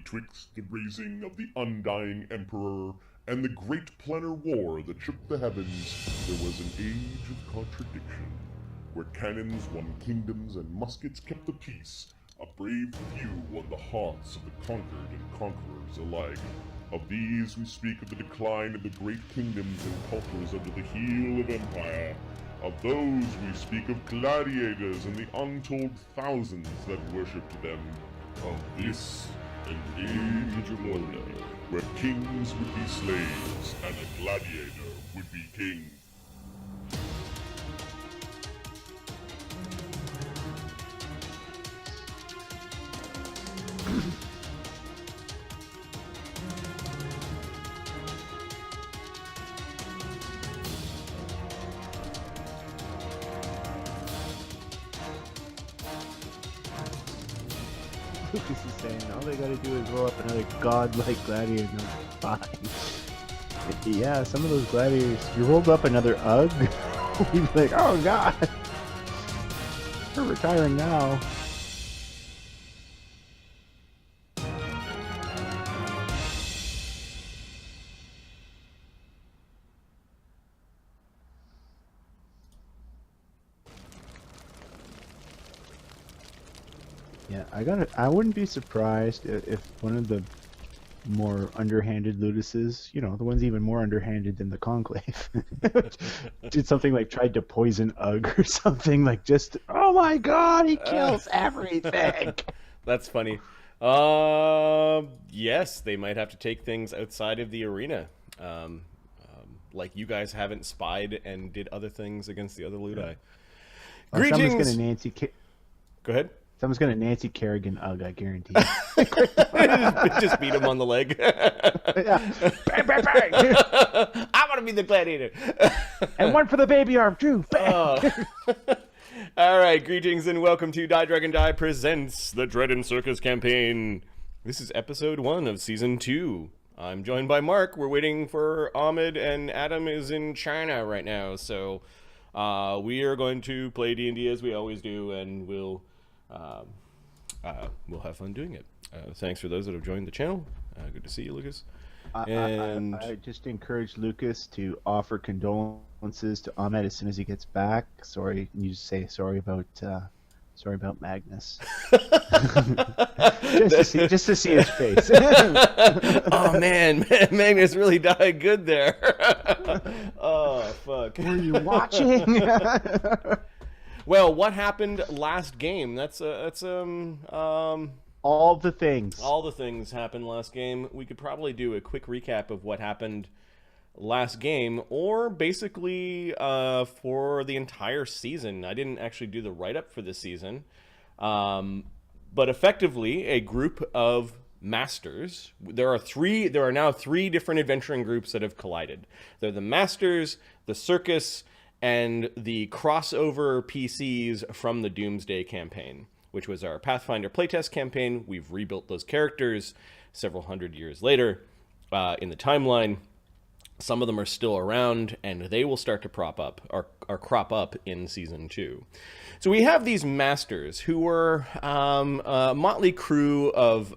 betwixt the raising of the undying emperor and the great planar war that shook the heavens, there was an age of contradiction, where cannons won kingdoms and muskets kept the peace. A brave few won the hearts of the conquered and conquerors alike. Of these we speak of the decline of the great kingdoms and cultures under the heel of empire. Of those we speak of gladiators and the untold thousands that worshipped them. Of this an age of wonder, where kings would be slaves and a gladiator would be king. Lucas is saying all they gotta do is roll up another godlike gladiator and they're fine. Yeah, some of those gladiators, you rolled up another UG, you'd be like, oh god, we're retiring now. Yeah, I wouldn't be surprised if one of the more underhanded luduses, you know, the ones even more underhanded than the Conclave, did something like tried to poison UG or something, like just, oh my god, he kills everything. That's funny. Yes, they might have to take things outside of the arena. Like you guys haven't spied and did other things against the other ludi. Greetings! Someone's gonna Go ahead. Someone's gonna Nancy Kerrigan UG, I guarantee. Just beat him on the leg. Yeah. Bang, bang, bang. I want to be the gladiator. And one for the baby arm, Drew. Bang. All right, greetings and welcome to Die Dragon Die presents the Dread and Circus campaign. This is episode 1 of season 2. I'm joined by Mark. We're waiting for Ahmed, and Adam is in China right now, so we are going to play D&D as we always do, and we'll have fun doing it. Thanks for those that have joined the channel. Good to see you, Lucas. And I just encourage Lucas to offer condolences to Ahmed as soon as he gets back. Sorry, you just say sorry about Magnus. just to see his face. Oh man, Magnus really died good there. Oh fuck. Were you watching? Well, what happened last game? That's all the things. All the things happened last game. We could probably do a quick recap of what happened last game, or basically for the entire season. I didn't actually do the write-up for this season, but effectively a group of masters. There are now three different adventuring groups that have collided. They're the Masters, the Circus, and the crossover PCs from the Doomsday campaign, which was our Pathfinder playtest campaign. We've rebuilt those characters several hundred years later in the timeline. Some of them are still around, and they will start to crop up in season 2. So we have these masters who were a motley crew of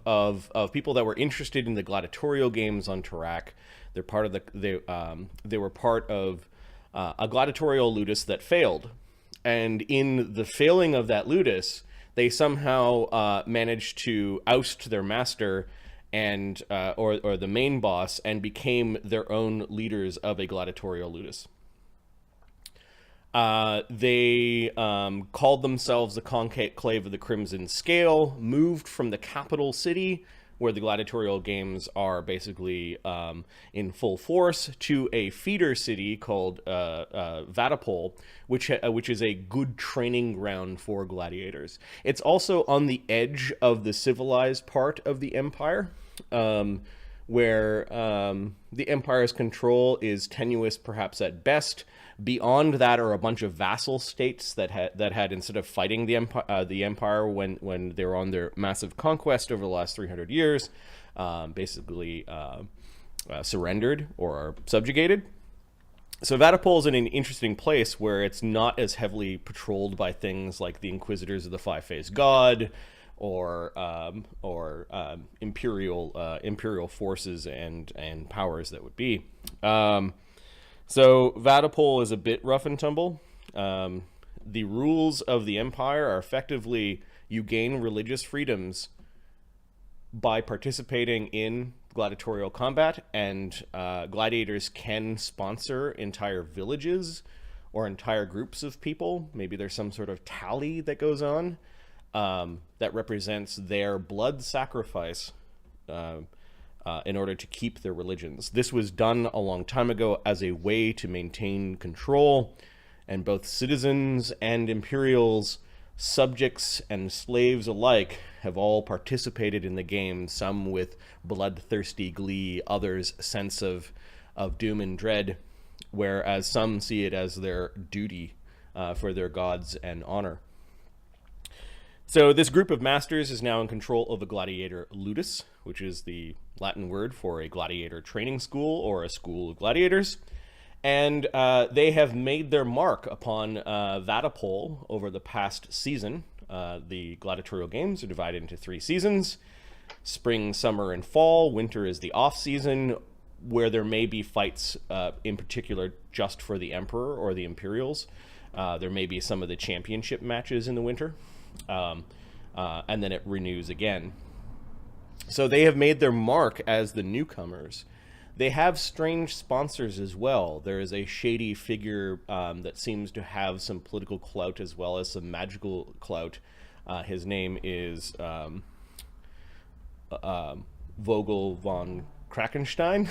people that were interested in the gladiatorial games on Tarak. They're part of they were part of a gladiatorial ludus that failed, and in the failing of that ludus, they somehow managed to oust their master and or the main boss, and became their own leaders of a gladiatorial ludus. They called themselves the Conclave of the Crimson Scale, moved from the capital city, where the gladiatorial games are basically in full force, to a feeder city called Vaddapol, which is a good training ground for gladiators. It's also on the edge of the civilized part of the empire, where the empire's control is tenuous, perhaps at best. Beyond that are a bunch of vassal states that had instead of fighting the empire when they were on their massive conquest over the last 300 years, basically surrendered or are subjugated. So Vaddapol is in an interesting place where it's not as heavily patrolled by things like the Inquisitors of the Five-Faced God, imperial forces and powers that would be. So Vaddapol is a bit rough and tumble. The rules of the Empire are effectively you gain religious freedoms by participating in gladiatorial combat, and gladiators can sponsor entire villages or entire groups of people. Maybe there's some sort of tally that goes on that represents their blood sacrifice in order to keep their religions. This was done a long time ago as a way to maintain control, and both citizens and Imperials, subjects and slaves alike, have all participated in the game, some with bloodthirsty glee, others sense of doom and dread, whereas some see it as their duty for their gods and honor. So this group of masters is now in control of a gladiator ludus, which is the Latin word for a gladiator training school or a school of gladiators. And they have made their mark upon Vaddapol over the past season. The gladiatorial games are divided into 3 seasons: spring, summer, and fall. Winter is the off season, where there may be fights in particular just for the Emperor or the Imperials. There may be some of the championship matches in the winter, and then it renews again. So they have made their mark as the newcomers. They have strange sponsors as well. There is a shady figure that seems to have some political clout as well as some magical clout. His name is Vogul von Krakenstein.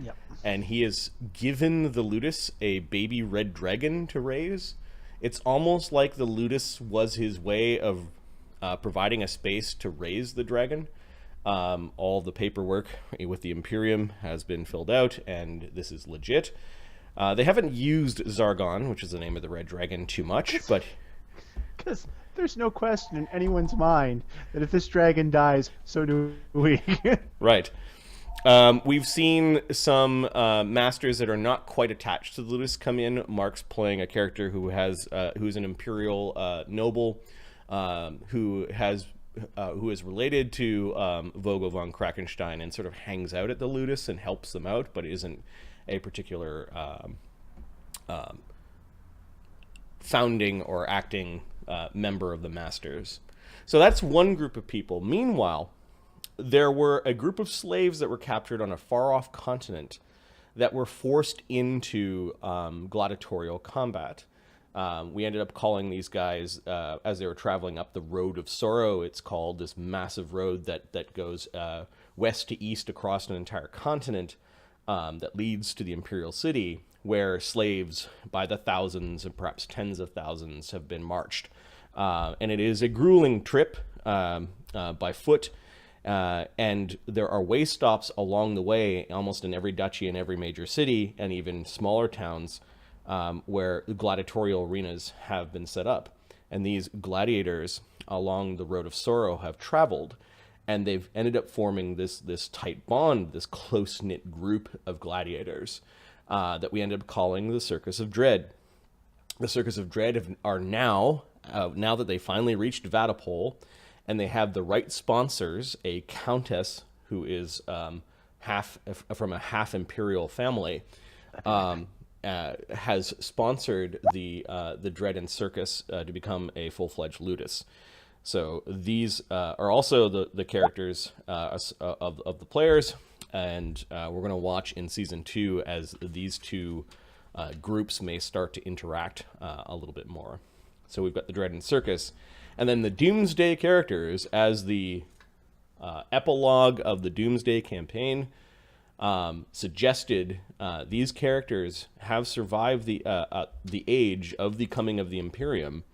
Yep. And he has given the ludus a baby red dragon to raise. It's almost like the ludus was his way of providing a space to raise the dragon. All the paperwork with the Imperium has been filled out, and this is legit. They haven't used Sargon, which is the name of the red dragon, too much, but... Because there's no question in anyone's mind that if this dragon dies, so do we. Right. We've seen some masters that are not quite attached to the ludus come in. Mark's playing a character who's an Imperial noble who is related to Vogul von Krakenstein and sort of hangs out at the ludus and helps them out, but isn't a particular founding or acting member of the masters. So that's one group of people. Meanwhile, there were a group of slaves that were captured on a far-off continent that were forced into gladiatorial combat. We ended up calling these guys, as they were traveling up the Road of Sorrow, it's called, this massive road that goes west to east across an entire continent that leads to the Imperial City, where slaves by the thousands and perhaps tens of thousands have been marched. And it is a grueling trip by foot, and there are way stops along the way, almost in every duchy and every major city, and even smaller towns, where gladiatorial arenas have been set up. And these gladiators along the Road of Sorrow have traveled, and they've ended up forming this tight bond, this close-knit group of gladiators that we ended up calling the Circus of Dread. The Circus of Dread are now that they finally reached Vaddapol, and they have the right sponsors, a countess who is from a half Imperial family, has sponsored the Dread and Circus to become a full-fledged ludus. So these are also the characters of the players, and we're going to watch in Season 2 as these two groups may start to interact a little bit more. So we've got the Dread and Circus, and then the Doomsday characters as the epilogue of the Doomsday campaign. Suggested these characters have survived the age of the coming of the Imperium,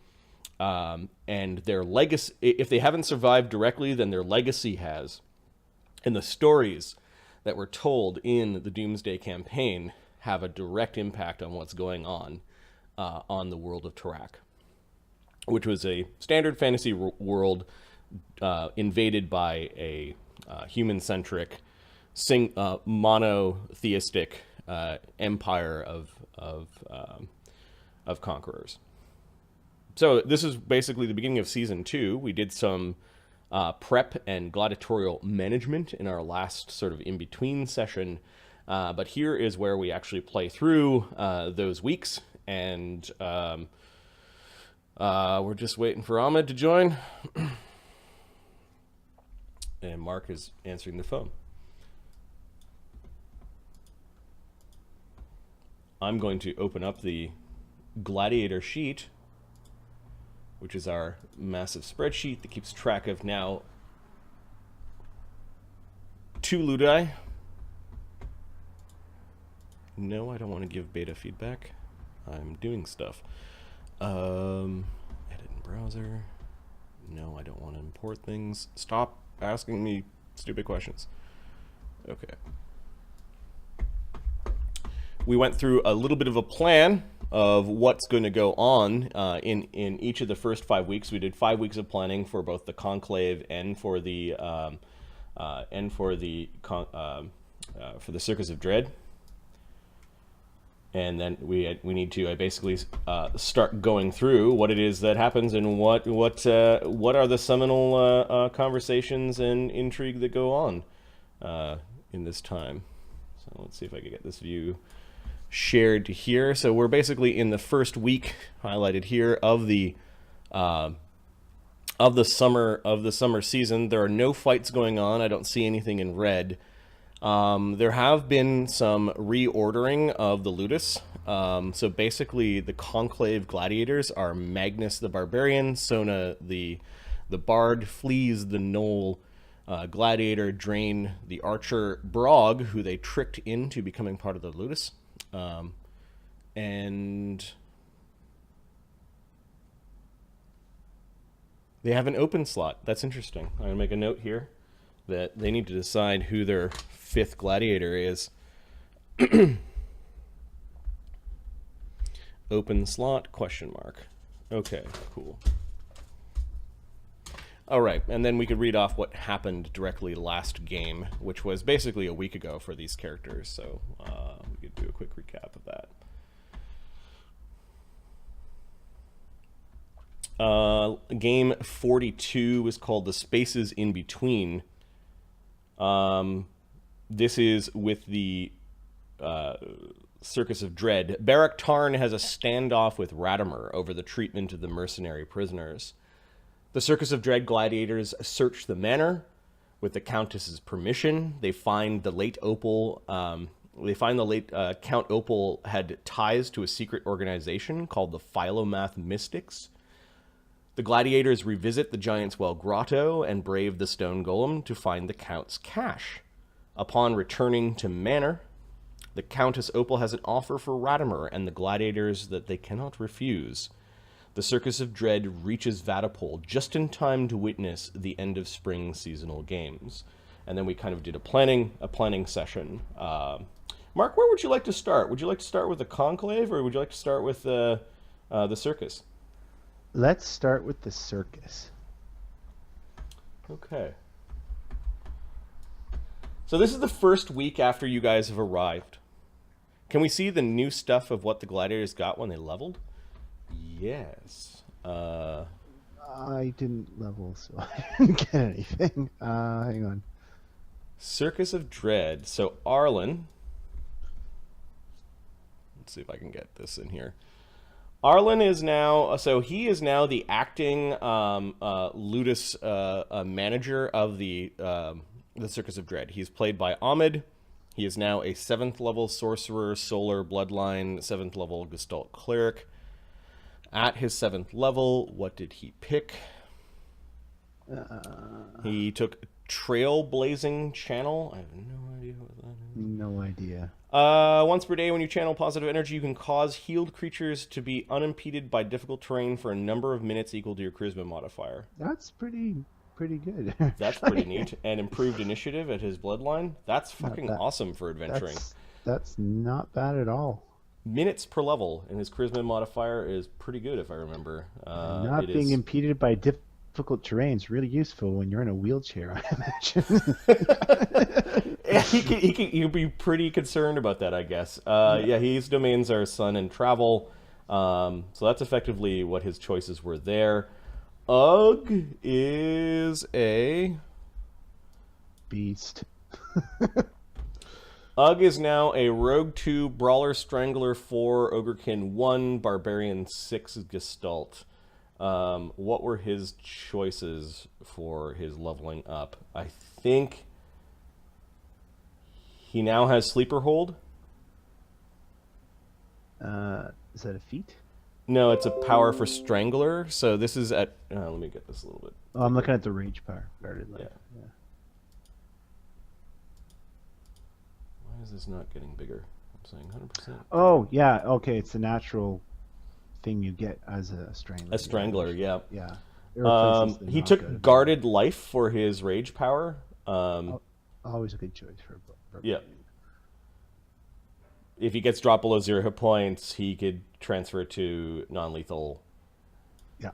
and their legacy, if they haven't survived directly, then their legacy has. And the stories that were told in the Doomsday campaign have a direct impact on what's going on the world of Tarak, which was a standard fantasy world invaded by a human-centric, monotheistic empire of conquerors. So this is basically the beginning of Season 2. We did some prep and gladiatorial management in our last sort of in-between session. But here is where we actually play through those weeks, and we're just waiting for Ahmed to join. And Mark is answering the phone. I'm going to open up the gladiator sheet, which is our massive spreadsheet that keeps track of now 2 ludi. No, I don't want to give beta feedback. I'm doing stuff. Edit in browser. No, I don't want to import things. Stop asking me stupid questions. Okay. We went through a little bit of a plan of what's going to go on in each of the first 5 weeks. We did 5 weeks of planning for both the Conclave and for the Circus of Dread. And then we need to basically start going through what it is that happens and what are the seminal conversations and intrigue that go on in this time. So let's see if I can get this view shared to here. So we're basically in the first week highlighted here of the summer season. There are no fights going on. I don't see anything in red. There have been some reordering of the ludus. So basically the Conclave gladiators are Magnus the Barbarian, Sona the Bard, Fleas the Knoll gladiator, Drain the Archer, Brog, who they tricked into becoming part of the ludus. And they have an open slot. That's interesting. I'm going to make a note here that they need to decide who their 5th gladiator is. Open slot, question mark. Okay, cool. All right, and then we could read off what happened directly last game, which was basically a week ago for these characters, so we could do a quick recap of that. Game 42 was called The Spaces in Between. This is with the Circus of Dread. Barak Tarn has a standoff with Ratimer over the treatment of the mercenary prisoners. The Circus of Dread gladiators search the manor with the Countess's permission. They find the late Opal. Count Opal had ties to a secret organization called the Philomath Mystics. The gladiators revisit the Giant's Well Grotto and brave the stone golem to find the Count's cache. Upon returning to Manor, the Countess Opal has an offer for Ratimer and the gladiators that they cannot refuse. The Circus of Dread reaches Vaddapol just in time to witness the end of spring seasonal games. And then we kind of did a planning session. Mark, where would you like to start? Would you like to start with the Conclave, or would you like to start with the Circus? Let's start with the Circus. Okay. So this is the first week after you guys have arrived. Can we see the new stuff of what the gladiators got when they leveled? Yes. I didn't level, so I didn't get anything. Hang on. Circus of Dread. So Arlen. Let's see if I can get this in here. Arlen is now, so he is now the acting ludus manager of the Circus of Dread. He's played by Ahmed. He is now a 7th level sorcerer, solar bloodline, 7th level Gestalt cleric. At his 7th level, what did he pick? He took Trailblazing Channel. I have no idea what that is. No idea. Once per day, when you channel positive energy, you can cause healed creatures to be unimpeded by difficult terrain for a number of minutes equal to your charisma modifier. That's pretty good. That's pretty neat. And improved initiative at his bloodline. That's fucking awesome for adventuring. That's not bad at all. Minutes per level, and his charisma modifier is pretty good, if I remember. Not being impeded by difficult terrain is really useful when you're in a wheelchair, I imagine. He'd be pretty concerned about that, I guess. Yeah, his domains are sun and travel, so that's effectively what his choices were there. Ugg is a... Beast. Ugg is now a Rogue 2, Brawler Strangler 4, Ogrekin 1, Barbarian 6 Gestalt. What were his choices for his leveling up? I think he now has Sleeper Hold. Is that a feat? No, it's a power for Strangler. So this is at... let me get this a little bit. Oh, I'm looking at the rage power. Guarded life. Yeah. Why is this not getting bigger? I'm saying 100%. Oh, yeah. Okay, it's the natural thing you get as a Strangler. A Strangler, yeah. Yeah. He took Guarded Life for his rage power. Always a good choice for yeah. If he gets dropped below 0 hit points, he could transfer it to non-lethal. Yeah.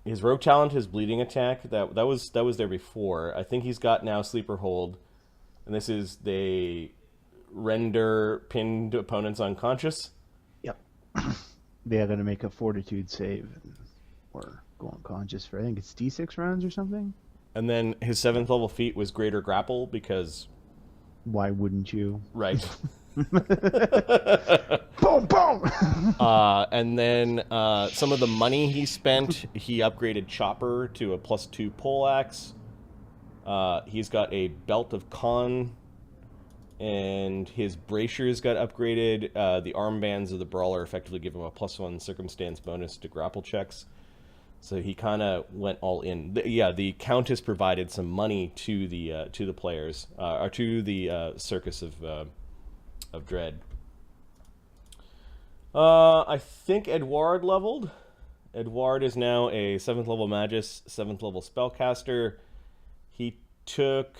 His rogue talent, his bleeding attack, that was there before. I think he's got now Sleeper Hold, and this is they render pinned opponents unconscious. Yep. They are going to make a Fortitude save or go unconscious for I think it's D6 rounds or something. And then his 7th level feat was Greater Grapple because. Why wouldn't you? Right. Boom, boom! And then some of the money he spent, he upgraded Chopper to a +2 poleaxe. He's got a Belt of Con, and his bracers got upgraded. The armbands of the Brawler effectively give him a +1 circumstance bonus to grapple checks. So he kind of went all in. The Countess provided some money to the players, or to the Circus of Dread. I think Eduard leveled. Eduard is now a 7th level Magus, 7th level Spellcaster. He took,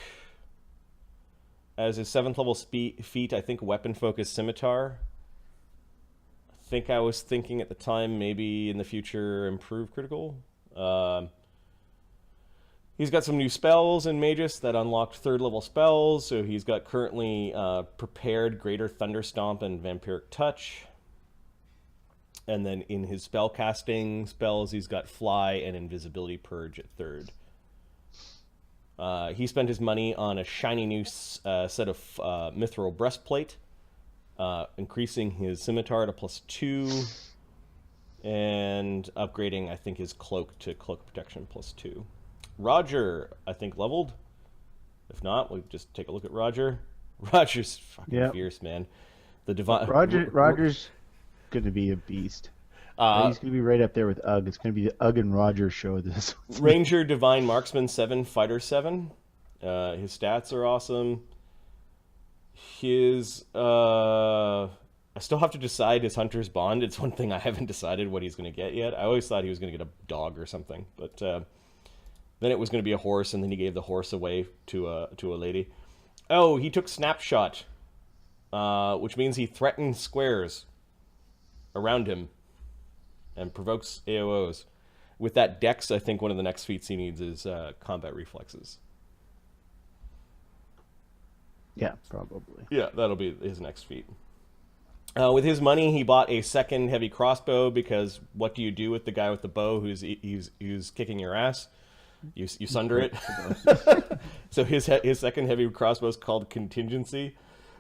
as his 7th level feat, I think Weapon Focus Scimitar. I think I was thinking at the time maybe in the future improve critical. He's got some new spells in Magus that unlocked 3rd level spells, so he's got currently prepared Greater Thunderstomp and Vampiric Touch. And then in his spellcasting spells, he's got Fly and Invisibility Purge at 3rd. He spent his money on a shiny new set of Mithril Breastplate, increasing his Scimitar to +2, and upgrading, I think, his Cloak to Cloak Protection +2. Roger, I think, leveled. If not, we'll just take a look at Roger. Roger's fucking fierce, man. The divine Roger's going to be a beast. He's going to be right up there with Ugg. It's going to be the Ugg and Roger show. This Ranger, Divine Marksman 7, Fighter 7. His stats are awesome. His I still have to decide his Hunter's Bond. It's one thing I haven't decided what he's going to get yet. I always thought he was going to get a dog or something, but then it was going to be a horse, and then he gave the horse away to a lady. Oh, he took Snapshot, which means he threatens squares around him and provokes AOs. With that Dex, I think one of the next feats he needs is combat reflexes. Yeah, probably. Yeah, that'll be his next feat. With his money, he bought a 2nd heavy crossbow, because what do you do with the guy with the bow who's kicking your ass? You sunder it. So his 2nd heavy crossbow is called Contingency.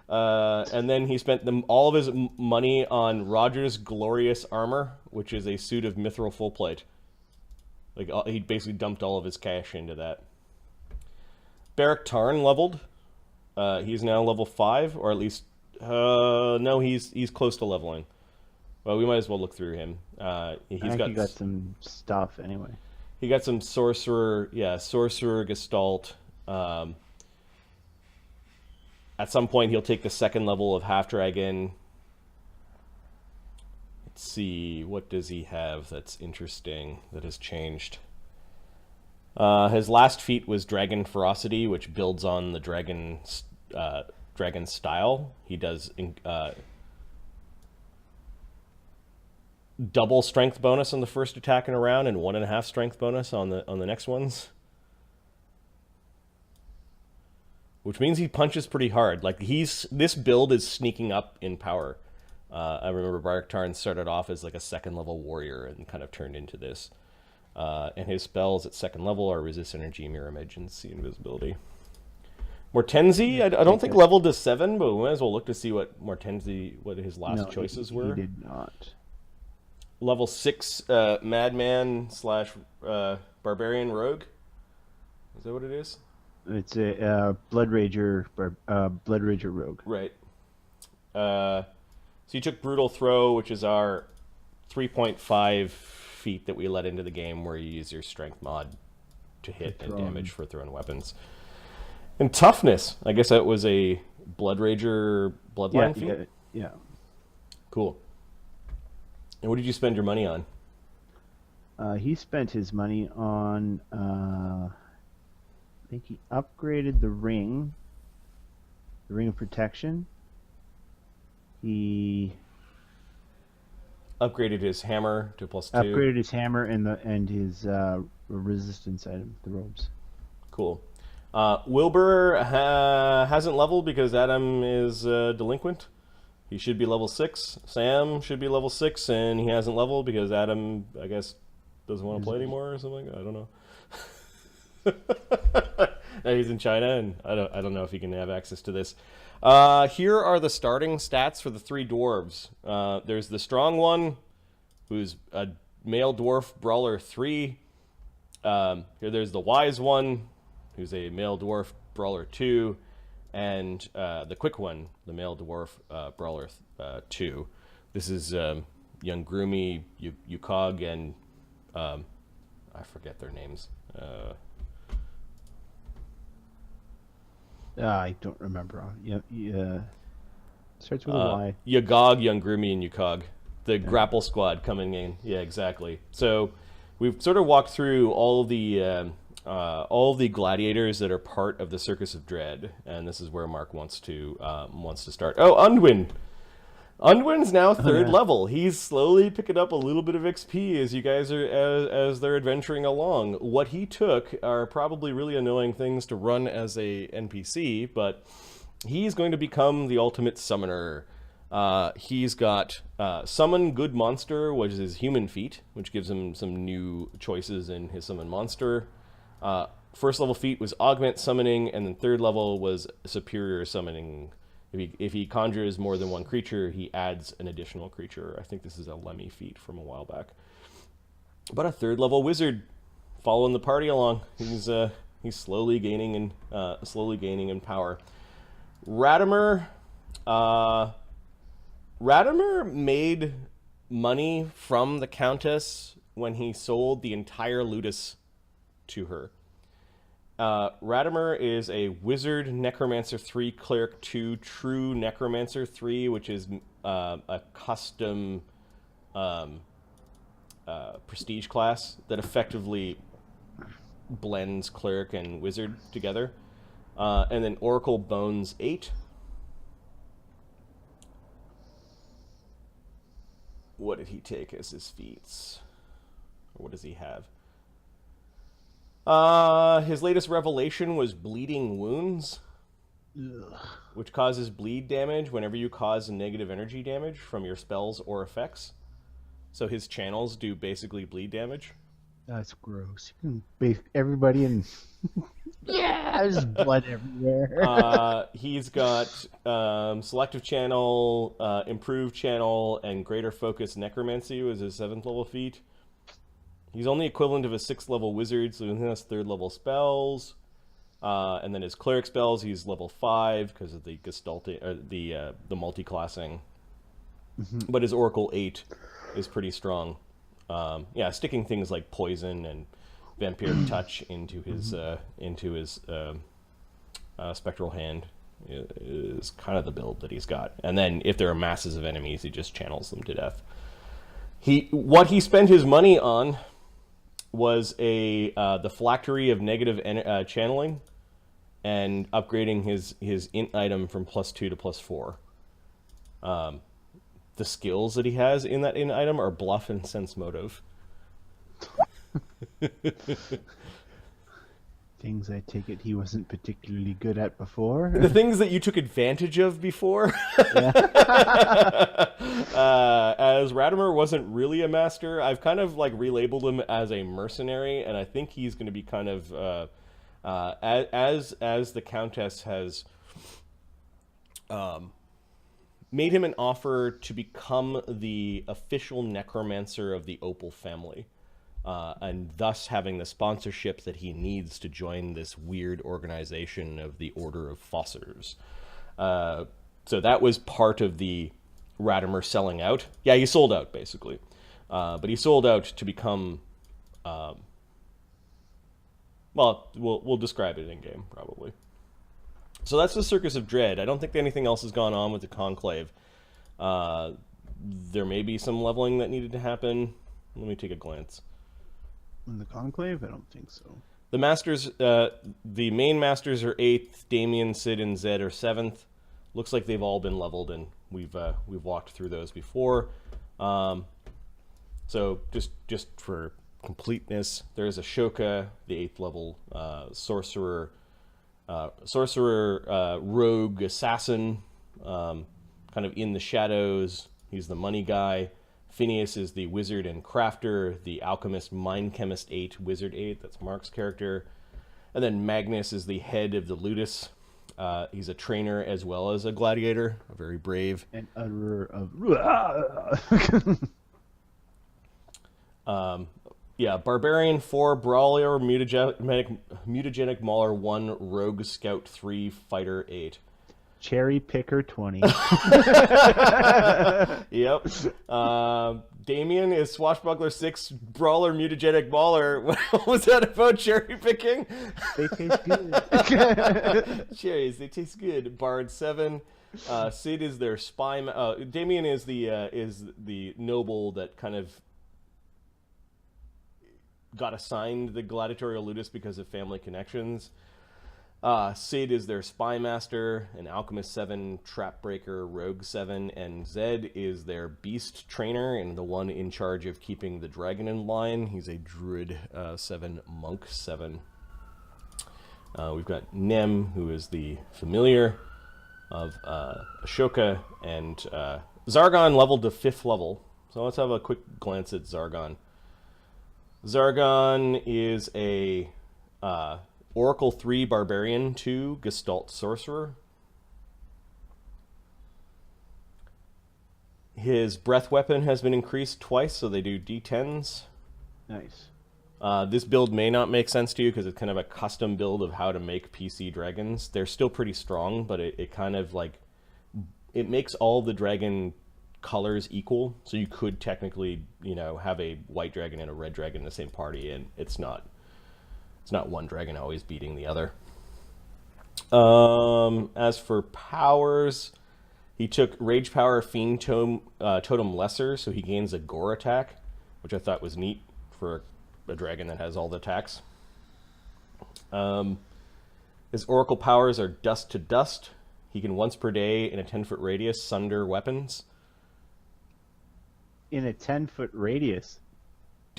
And then he spent all of his money on Roger's Glorious Armor, which is a suit of mithril full plate. Like, he basically dumped all of his cash into that. Beric Tarn leveled. He's now level 5, or at least... no, he's close to leveling. Well, we might as well look through him. He got some stuff anyway. He got some Sorcerer Gestalt. At some point, he'll take the 2nd level of Half Dragon. Let's see, what does he have that's interesting, that has changed? His last feat was Dragon Ferocity, which builds on the dragon style. He does double strength bonus on the first attack in a round and 1.5 strength bonus on the next ones. Which means he punches pretty hard. Like, this build is sneaking up in power. I remember Barktarn started off as like a second level warrior and kind of turned into this. And his spells at second level are resist energy, mirror image, and see invisibility. Mortenzie, I don't think leveled to 7, but we might as well look to see what his last choices were. He did not. Level 6 Madman / Barbarian Rogue. Is that what it is? It's a Blood Rager Rogue. Right. So you took Brutal Throw, which is our 3.5 feet that we let into the game, where you use your strength mod to hit and damage for throwing weapons. And toughness, I guess that was a Blood Rager bloodline feat? Yeah. Cool. And what did you spend your money on? He spent his money on, I think he upgraded the ring of protection. He upgraded his hammer to +2. Upgraded his hammer and his resistance item, the robes. Cool. Wilbur hasn't leveled because Adam is delinquent. He should be level 6. Sam should be level 6, and he hasn't leveled because Adam, I guess, doesn't want to play anymore or something. I don't know. He's in China, and I don't know if he can have access to this. Here are the starting stats for the 3 dwarves. There's the strong one, who's a male dwarf brawler 3. Here there's the wise one, who's a male dwarf brawler 2, and the quick one, the male dwarf brawler 2. This is young Groomy, Yukog, and I forget their names. I don't remember. Yeah. Starts with a Y. Yagog, Young Groomy, and Yukog. The grapple squad coming in. Yeah, exactly. So we've sort of walked through all of the gladiators that are part of the Circus of Dread, and this is where Mark wants to start. Oh, Undwin. Undwin's now 3rd level. He's slowly picking up a little bit of XP as you guys are as they're adventuring along. What he took are probably really annoying things to run as a NPC, but he's going to become the ultimate summoner. He's got Summon Good Monster, which is his human feat, which gives him some new choices in his summon monster. First level feat was Augment Summoning, and then 3rd level was Superior Summoning. If he conjures more than one creature, he adds an additional creature. I think this is a Lemmy feat from a while back. But a 3rd level wizard following the party along. He's slowly gaining in power. Radimer made money from the Countess when he sold the entire ludus to her. Radimer is a Wizard Necromancer 3, Cleric 2, True Necromancer 3, which is a custom prestige class that effectively blends Cleric and Wizard together. And then Oracle Bones 8. What did he take as his feats? Or what does he have? His latest revelation was Bleeding Wounds, which causes bleed damage whenever you cause negative energy damage from your spells or effects. So his channels do basically bleed damage. That's gross. You can base everybody in. Yeah, there's blood everywhere. He's got Selective Channel, Improved Channel, and Greater Focus Necromancy was his 7th level feat. He's only equivalent of a 6th level wizard, so he has 3rd level spells. And then his cleric spells, he's level 5 because of the gestalting or the multi-classing. Mm-hmm. But his Oracle 8 is pretty strong. Sticking things like poison and vampire touch into his spectral hand is kind of the build that he's got. And then if there are masses of enemies, he just channels them to death. What he spent his money on was the Phylactery of Negative Channeling and upgrading his int item from +2 to +4. The skills that he has in that int item are Bluff and Sense Motive. Things I take it he wasn't particularly good at before. The things that you took advantage of before. As Radimer wasn't really a master, I've kind of like relabeled him as a mercenary, and I think he's going to be kind of as the Countess has made him an offer to become the official necromancer of the Opal family. And thus having the sponsorship that he needs to join this weird organization of the Order of Fossers. So that was part of the Radimer selling out. Yeah, he sold out, basically. But he sold out to become... well, we'll describe it in-game, probably. So that's the Circus of Dread. I don't think anything else has gone on with the Conclave. There may be some leveling that needed to happen. Let me take a glance. In the Conclave? I don't think so. The masters, the main masters are 8th. Damien, Sid, and Zed are 7th. Looks like they've all been leveled, and we've walked through those before. So just for completeness, there's Ashoka, the 8th level sorcerer, rogue assassin, kind of in the shadows. He's the money guy. Phineas is the wizard and crafter, the alchemist, mind chemist 8, wizard 8, that's Mark's character. And then Magnus is the head of the ludus. He's a trainer as well as a gladiator, a very brave. And utterer of... Yeah, Barbarian 4, Brawler, Mutagenic Mauler 1, Rogue Scout 3, Fighter 8. Cherry Picker 20. Yep. Damien is Swashbuckler 6, Brawler, Mutagenic Mauler. What was that about cherry picking? They taste good. Cherries, they taste good. Bard 7. Sid is their spy. Damien is the noble that kind of got assigned the gladiatorial ludus because of family connections. Sid is their spy master, an alchemist 7, trap breaker, rogue 7, and Zed is their beast trainer and the one in charge of keeping the dragon in line. He's a druid 7, monk 7. We've got Nem, who is the familiar of Ashoka, and Sargon leveled to 5th level. So let's have a quick glance at Sargon. Sargon is a Oracle 3, Barbarian 2, Gestalt Sorcerer. His breath weapon has been increased twice, so they do D10s. Nice. This build may not make sense to you because it's kind of a custom build of how to make PC dragons. They're still pretty strong, but it kind of like... It makes all the dragon colors equal, so you could technically, have a white dragon and a red dragon in the same party, and it's not one dragon always beating the other. As for powers, he took Rage Power Fiend Totem Lesser, so he gains a Gore attack, which I thought was neat for a dragon that has all the attacks. His Oracle powers are Dust to Dust. He can once per day in a 10-foot radius sunder weapons. In a 10-foot radius?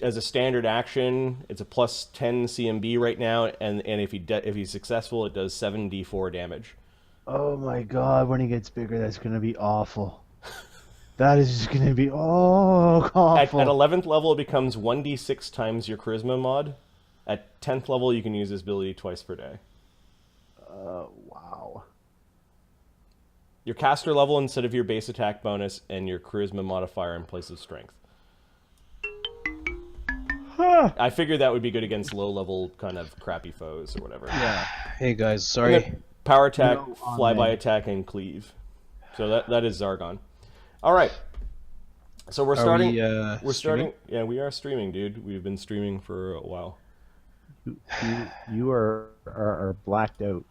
As a standard action, it's a plus 10 CMB right now, and if he's successful, it does 7d4 damage. Oh my god, when he gets bigger, that's going to be awful. That is just going to be awful. At 11th level, it becomes 1d6 times your charisma mod. At 10th level, you can use this ability twice per day. Wow. Your caster level instead of your base attack bonus, and your charisma modifier in place of strength. I figured that would be good against low-level kind of crappy foes or whatever. Yeah. Hey guys, sorry. Power attack, flyby attack, and cleave. So that is Sargon. All right. So we're starting. We're starting. Yeah, we are streaming, dude. We've been streaming for a while. You are blacked out.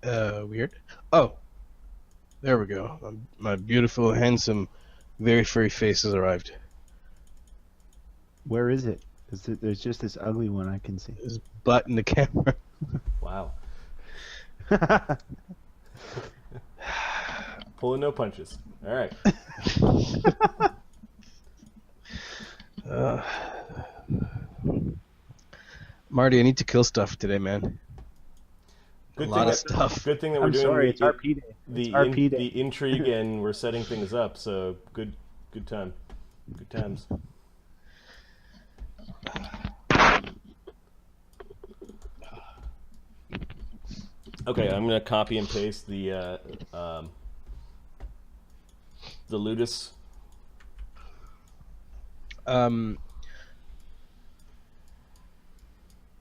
Weird. Oh, there we go. My beautiful, handsome, very furry face has arrived. Where is it? There's just this ugly one I can see. His butt in the camera. Wow. Pulling no punches. All right. Marty, I need to kill stuff today, man. Good A lot of thing stuff. Good thing that we're I'm doing sorry, the, it's RP day. the, It's RP day. the intrigue and we're setting things up. So good time, good times. Okay, I'm gonna copy and paste the ludus.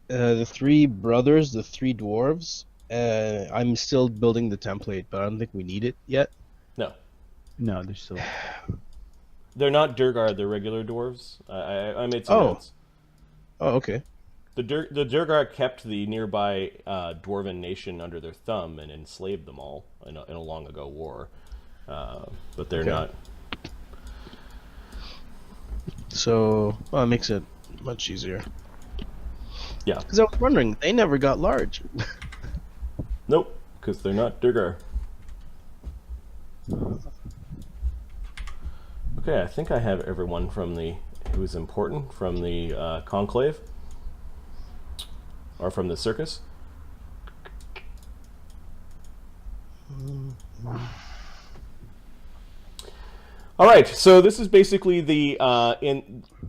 The three brothers, the three dwarves. I'm still building the template, but I don't think we need it yet. No, No, they're still. they're not Durgar. They're regular dwarves. I made some notes. Oh, okay. The Durgar kept the nearby dwarven nation under their thumb and enslaved them all in a long ago war. But they're not. So, well, it makes it much easier. Yeah. Because I was wondering, they never got large. Nope, because they're not Durgar. Okay, I think I have everyone from who's important from the Conclave. Or from the Circus. All right, so this is basically the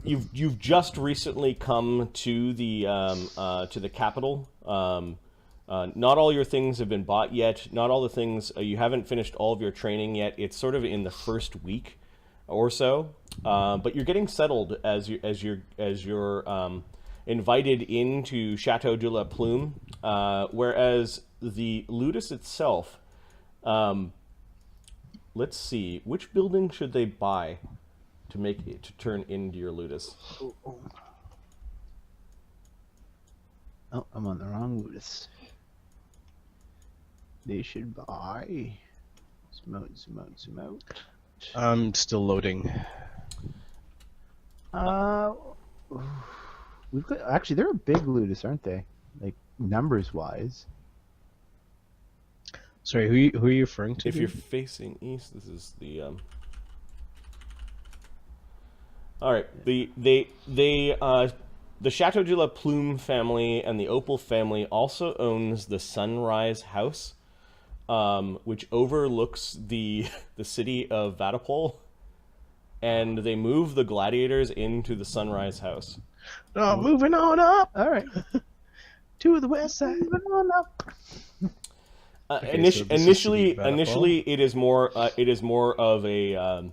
you've just recently come to the capital. Not all your things have been bought yet. Not all the things you haven't finished all of your training yet. It's sort of in the first week or so, but you're getting settled as you're invited into Chateau de la Plume, whereas the ludus itself. Let's see, which building should they buy to make it to turn into your ludus? Oh, I'm on the wrong ludus. They should buy. Smote. I'm still loading. We've got actually they're a big ludus, aren't they? Like numbers wise. Sorry, who are you referring to? If you're facing east, this is the. All right, the Chateau de la Plume family and the Opal family also owns the Sunrise House, which overlooks the city of Vaddapol, and they move the gladiators into the Sunrise House. Oh, moving on up. All right. To the west side. Moving on up. Okay, so initially, Vaddapol? it is more of a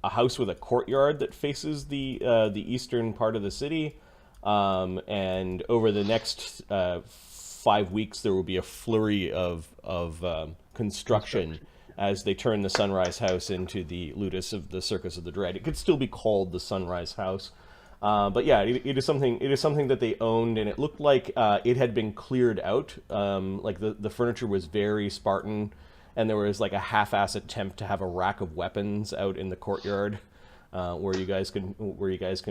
house with a courtyard that faces the eastern part of the city, and over the next 5 weeks there will be a flurry of construction as they turn the Sunrise House into the ludus of the Circus of the Dread. It could still be called the Sunrise House. But yeah, it is something that they owned, and it looked like it had been cleared out. Like the furniture was very Spartan, and there was like a half-ass attempt to have a rack of weapons out in the courtyard where you guys can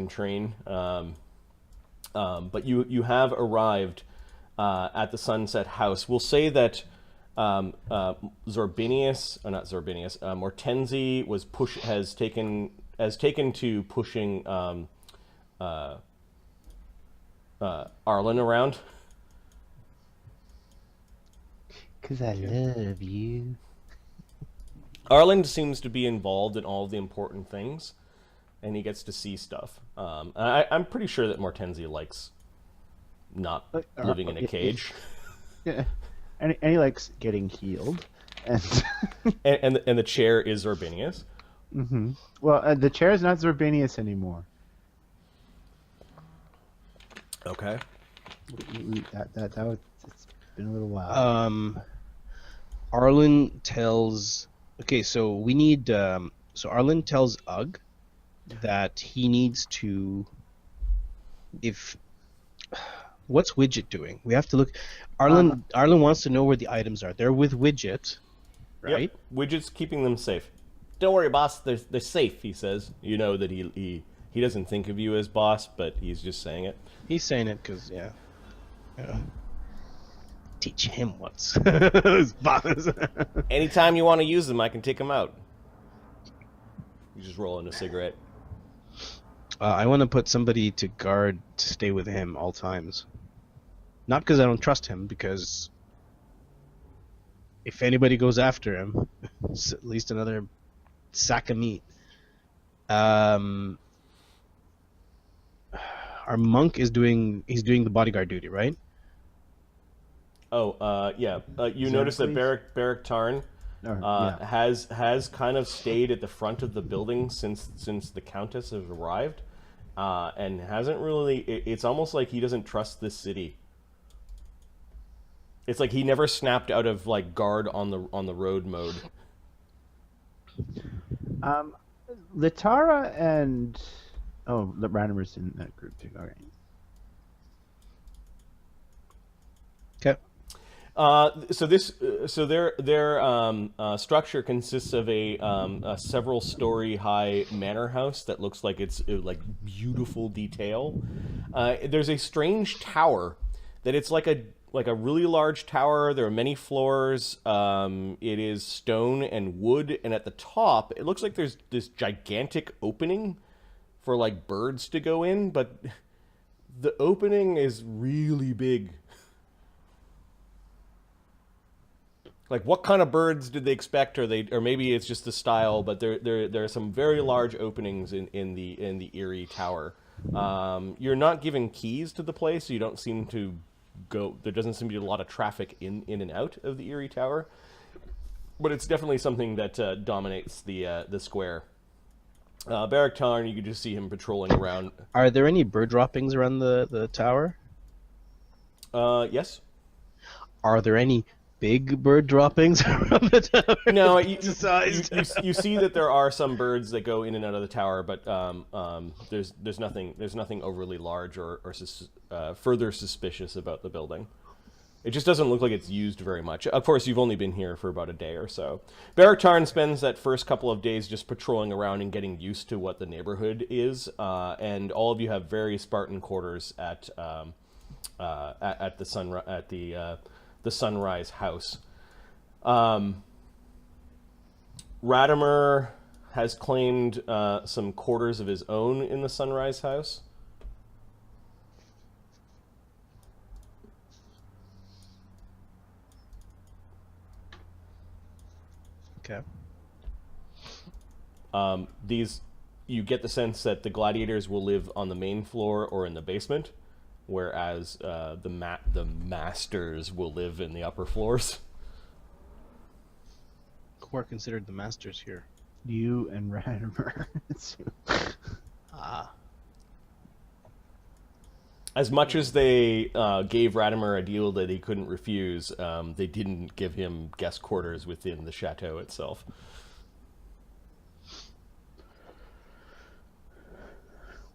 train. But you have arrived at the Sunset House. We'll say that Mortenzie has taken to pushing. Arlen around. Cause I love you. Arlen seems to be involved in all of the important things, and he gets to see stuff. I'm pretty sure that Mortenzie likes not living in a cage. Yeah, and he likes getting healed, and and the chair is Xorbinius. Mm-hmm. Well, the chair is not Xorbinius anymore. Okay. It's been a little while. Arlen tells. Okay, so we need. So Arlen tells Ugg that he needs to. What's Widget doing? We have to look. Arlen wants to know where the items are. They're with Widget, right? Yep. Widget's keeping them safe. Don't worry, boss. They're safe. He says. You know that he doesn't think of you as boss, but he's just saying it. He's saying it because, yeah. Teach him what's boss. Anytime you want to use them, I can take them out. You just roll in a cigarette. I want to put somebody to guard to stay with him all times. Not because I don't trust him, because if anybody goes after him, it's at least another sack of meat. Our monk is doing the bodyguard duty, right? Oh, yeah. You notice that Barrack Tarn has kind of stayed at the front of the building since the Countess has arrived, and hasn't really. It's almost like he doesn't trust this city. It's like he never snapped out of like guard on the road mode. Litara and the Radimer's in that group too. All right. Okay. So their structure consists of a several story high manor house that looks like it's like beautiful detail. There's a strange tower that it's like a really large tower. There are many floors. It is stone and wood, and at the top, it looks like there's this gigantic opening for like birds to go in, but the opening is really big. Like, what kind of birds did they expect? Or maybe it's just the style, but there are some very large openings in the Eerie Tower. You're not given keys to the place, so you don't seem to go. There doesn't seem to be a lot of traffic in and out of the Eerie Tower, but it's definitely something that dominates the square. Barrack Tarn, you could just see him patrolling around. Are there any bird droppings around the tower? Yes. Are there any big bird droppings around the tower? No, you see that there are some birds that go in and out of the tower, but there's nothing overly large or further suspicious about the building. It just doesn't look like it's used very much. Of course, you've only been here for about a day or so. Barrack Tarn spends that first couple of days just patrolling around and getting used to what the neighborhood is, and all of you have very Spartan quarters at the Sunrise House. Radimer has claimed some quarters of his own in the Sunrise House. Okay. You get the sense that the gladiators will live on the main floor or in the basement, whereas the masters will live in the upper floors. Who are considered the masters here? You and Radimer. As much as they gave Radimer a deal that he couldn't refuse, they didn't give him guest quarters within the chateau itself.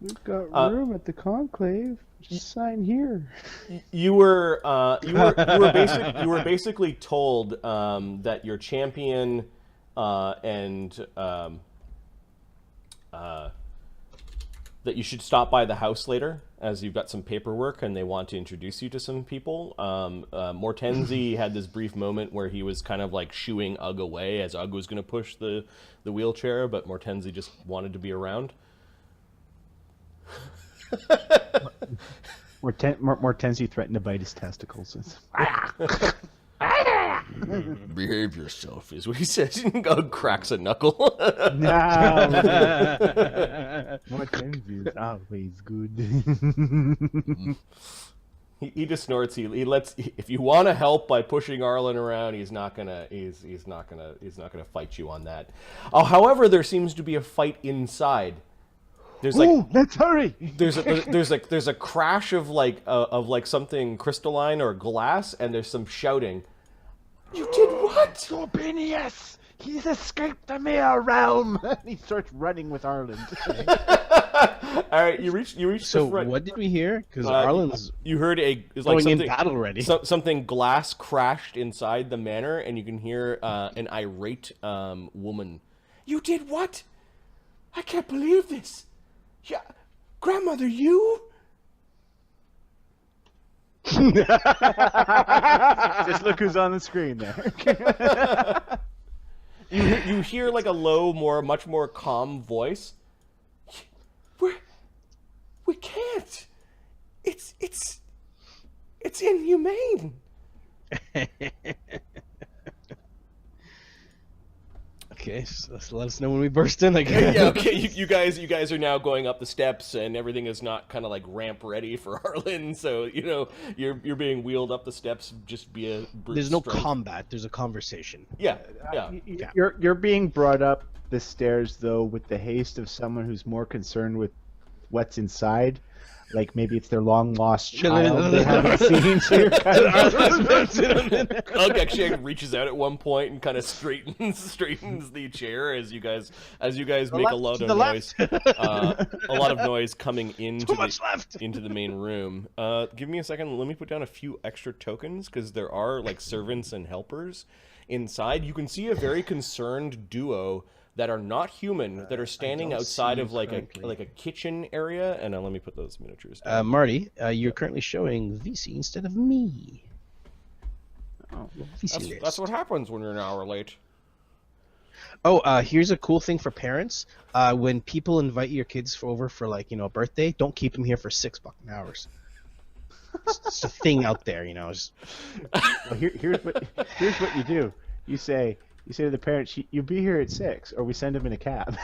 We've got room at the Conclave. Just sign here. You were basically told that your champion and that you should stop by the house later, as you've got some paperwork and they want to introduce you to some people. Mortenzie had this brief moment where he was kind of like shooing Ugg away as Ugg was going to push the wheelchair, but Mortenzie just wanted to be around. Mortenzie threatened to bite his testicles. Behave yourself, is what he says. Ugg cracks a knuckle. No. Mortenzie is always good. He just snorts. He lets. If you want to help by pushing Arlen around, he's not gonna fight you on that. However, there seems to be a fight inside. There's like, let's hurry. There's a crash of like something crystalline or glass, and there's some shouting. You did what? Xorbinius! He's escaped the Mirror Realm. He starts running with Arlen. All right, you reach So the front. what did we hear? Because Arlen's you heard going in battle already. Something glass crashed inside the manor, and you can hear an irate woman. You did what? I can't believe this. Yeah, grandmother, you? Just look who's on the screen there. You hear like a low, much more calm voice. We can't. It's That's inhumane. Okay, so let us know when we burst in, I guess. Yeah, okay. You guys are now going up the steps, and everything is not kind of like ramp ready for Arlen. So you're being wheeled up the steps just via brute There's no strength. combat. There's a conversation. Yeah. You're being brought up the stairs though with the haste of someone who's more concerned with what's inside. Like maybe it's their long lost child they haven't seen. So you're kind of... Ugg actually reaches out at one point and kind of straightens the chair as you guys make a lot of noise. A lot of noise coming into the main room. Give me a second. Let me put down a few extra tokens because there are like servants and helpers inside. You can see a very concerned duo that are not human, that are standing outside of like a kitchen area. And let me put those miniatures down. Marty, you're currently showing VC instead of me. Oh, That's what happens when you're an hour late. Oh, here's a cool thing for parents. When people invite your kids over for a birthday, don't keep them here for 6 fucking hours. It's a thing out there, Just... Well, here's what you do. You say to the parents, "You'll be here at 6, or we send them in a cab."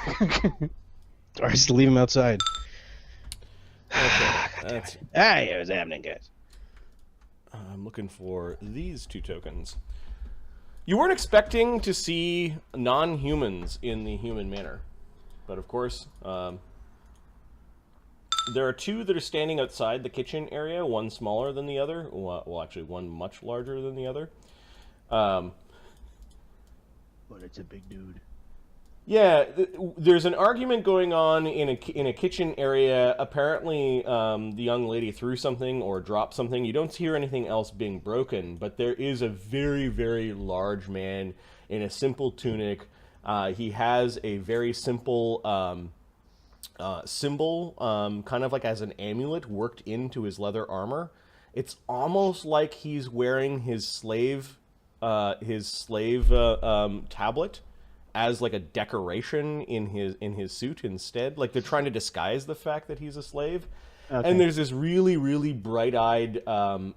Or just leave them outside. Okay, It was happening, guys. I'm looking for these 2 tokens. You weren't expecting to see non-humans in the human manner, but of course, there are 2 that are standing outside the kitchen area. One smaller than the other. Well, actually, one much larger than the other. But it's a big dude. Yeah, there's an argument going on in a kitchen area. Apparently, the young lady threw something or dropped something. You don't hear anything else being broken, but there is a very, very large man in a simple tunic. He has a very simple symbol, kind of like as an amulet worked into his leather armor. It's almost like he's wearing his slave tablet as like a decoration in his suit instead. Like they're trying to disguise the fact that he's a slave. Okay. And there's this really, really bright-eyed, kind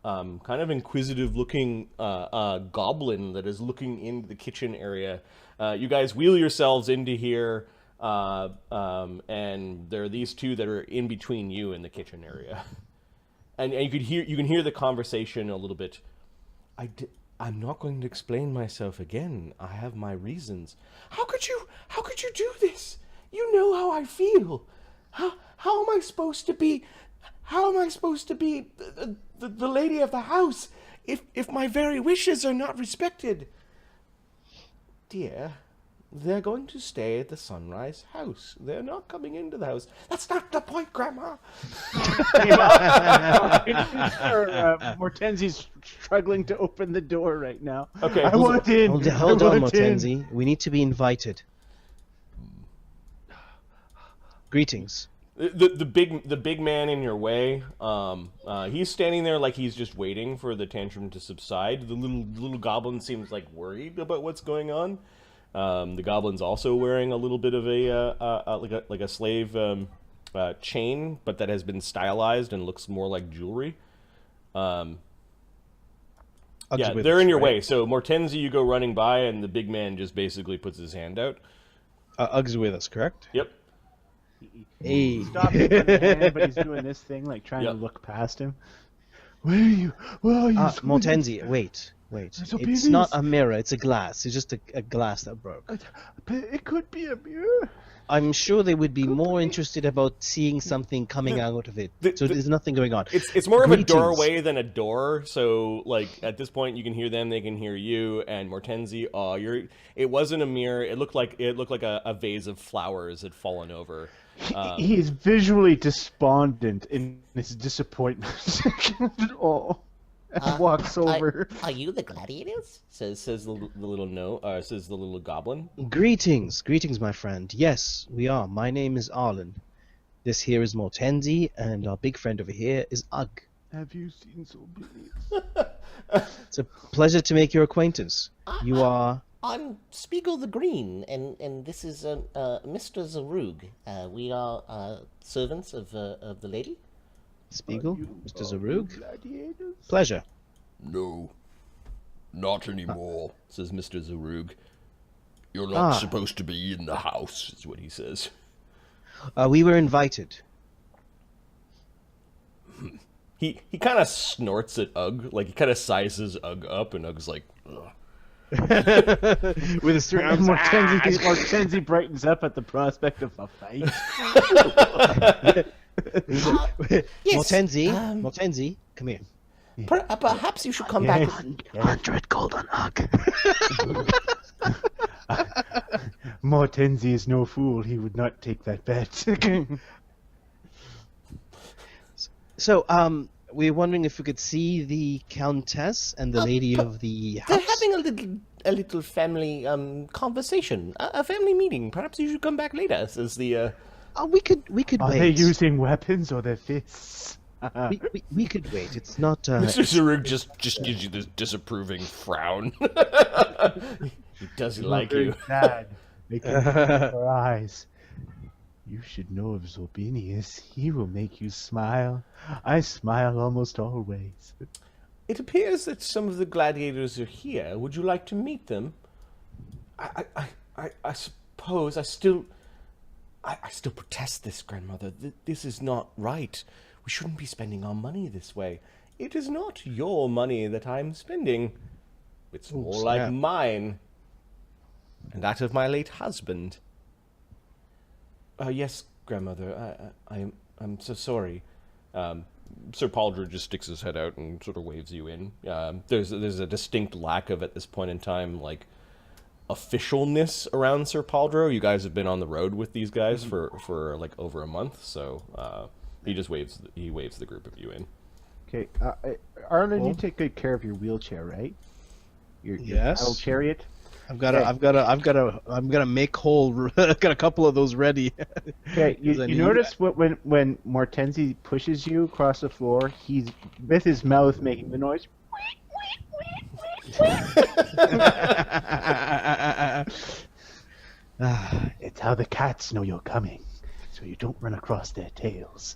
of inquisitive-looking goblin that is looking into the kitchen area. You guys wheel yourselves into here, and there are these 2 that are in between you and the kitchen area. And you can hear the conversation a little bit. I'm not going to explain myself again. I have my reasons. How could you do this? You know how I feel. How am I supposed to be? How am I supposed to be the lady of the house if my very wishes are not respected? Dear, they're going to stay at the Sunrise house. They're not coming into the house. That's not the point, Grandma. Mortenzie's struggling to open the door right now. Okay, I want in. Hold on, Mortenzie. We need to be invited. Greetings. The big man in your way. He's standing there like he's just waiting for the tantrum to subside. The little goblin seems like worried about what's going on. The goblin's also wearing a little bit of a slave chain, but that has been stylized and looks more like jewelry. Yeah, they're in your way. So Mortenzie, you go running by, and the big man just basically puts his hand out. Ugg's with us, correct? Yep. He stopped in front of the hand, but he's doing this thing, like trying to look past him. Where are you? Mortenzie, wait. It's not a mirror, it's a glass. It's just a glass that broke. It could be a mirror. I'm sure they would be more interested about seeing something coming out of it. So there's nothing going on. It's more of a doorway than a door. So like at this point, you can hear them, they can hear you. And Mortenzie, it wasn't a mirror. It looked like a vase of flowers had fallen over. He's visually despondent in his disappointment. Walks over. Are you the gladiators? Says the little goblin. Greetings, my friend. Yes, we are. My name is Arlen. This here is Mortenzie, and our big friend over here is Ugg. Have you seen Xorbinius? It's a pleasure to make your acquaintance. You are. I'm Spiegel the Green, and this is Mr. Zarug. We are servants of the lady. Spiegel, Mr. Zarug. Gladiators? Pleasure. No, not anymore, says Mr. Zarug. You're not supposed to be in the house, is what he says. We were invited. He kind of snorts at Ugg, like he kind of sizes Ugg up, and Ugg's like, ugh. With his three arms. Mortenzie brightens up at the prospect of a fight. Mortenzie, come here. Perhaps you should come back. 100 gold on Ugg. Mortenzie is no fool. He would not take that bet. So, we were wondering if we could see the Countess and the lady of the house. They're having a little family conversation, a family meeting. Perhaps you should come back later. Says the, We could Are wait. they using weapons or their fists? we could wait. It's not. Mr. Zarug just gives you this disapproving frown. He doesn't like you. Sad. Making your eyes. You should know of Xorbinius. He will make you smile. I smile almost always. It appears that some of the gladiators are here. Would you like to meet them? I suppose I still protest this, grandmother. This is not right. We shouldn't be spending our money this way. It is not your money that I'm spending. It's more like mine. And that of my late husband. Yes, grandmother. I'm so sorry. Sir Pauldro just sticks his head out and sort of waves you in. There's a distinct lack of, at this point in time, like, officialness around Sir Pauldro. You guys have been on the road with these guys for like over a month, so he just waves the group of you in. Okay, Arlen, you take good care of your wheelchair, right? Your Yes. paddle chariot. I'm gonna make whole. I've got a couple of those ready. Okay, you notice when Mortenzie pushes you across the floor, he's with his mouth making the noise. It's how the cats know you're coming, so you don't run across their tails.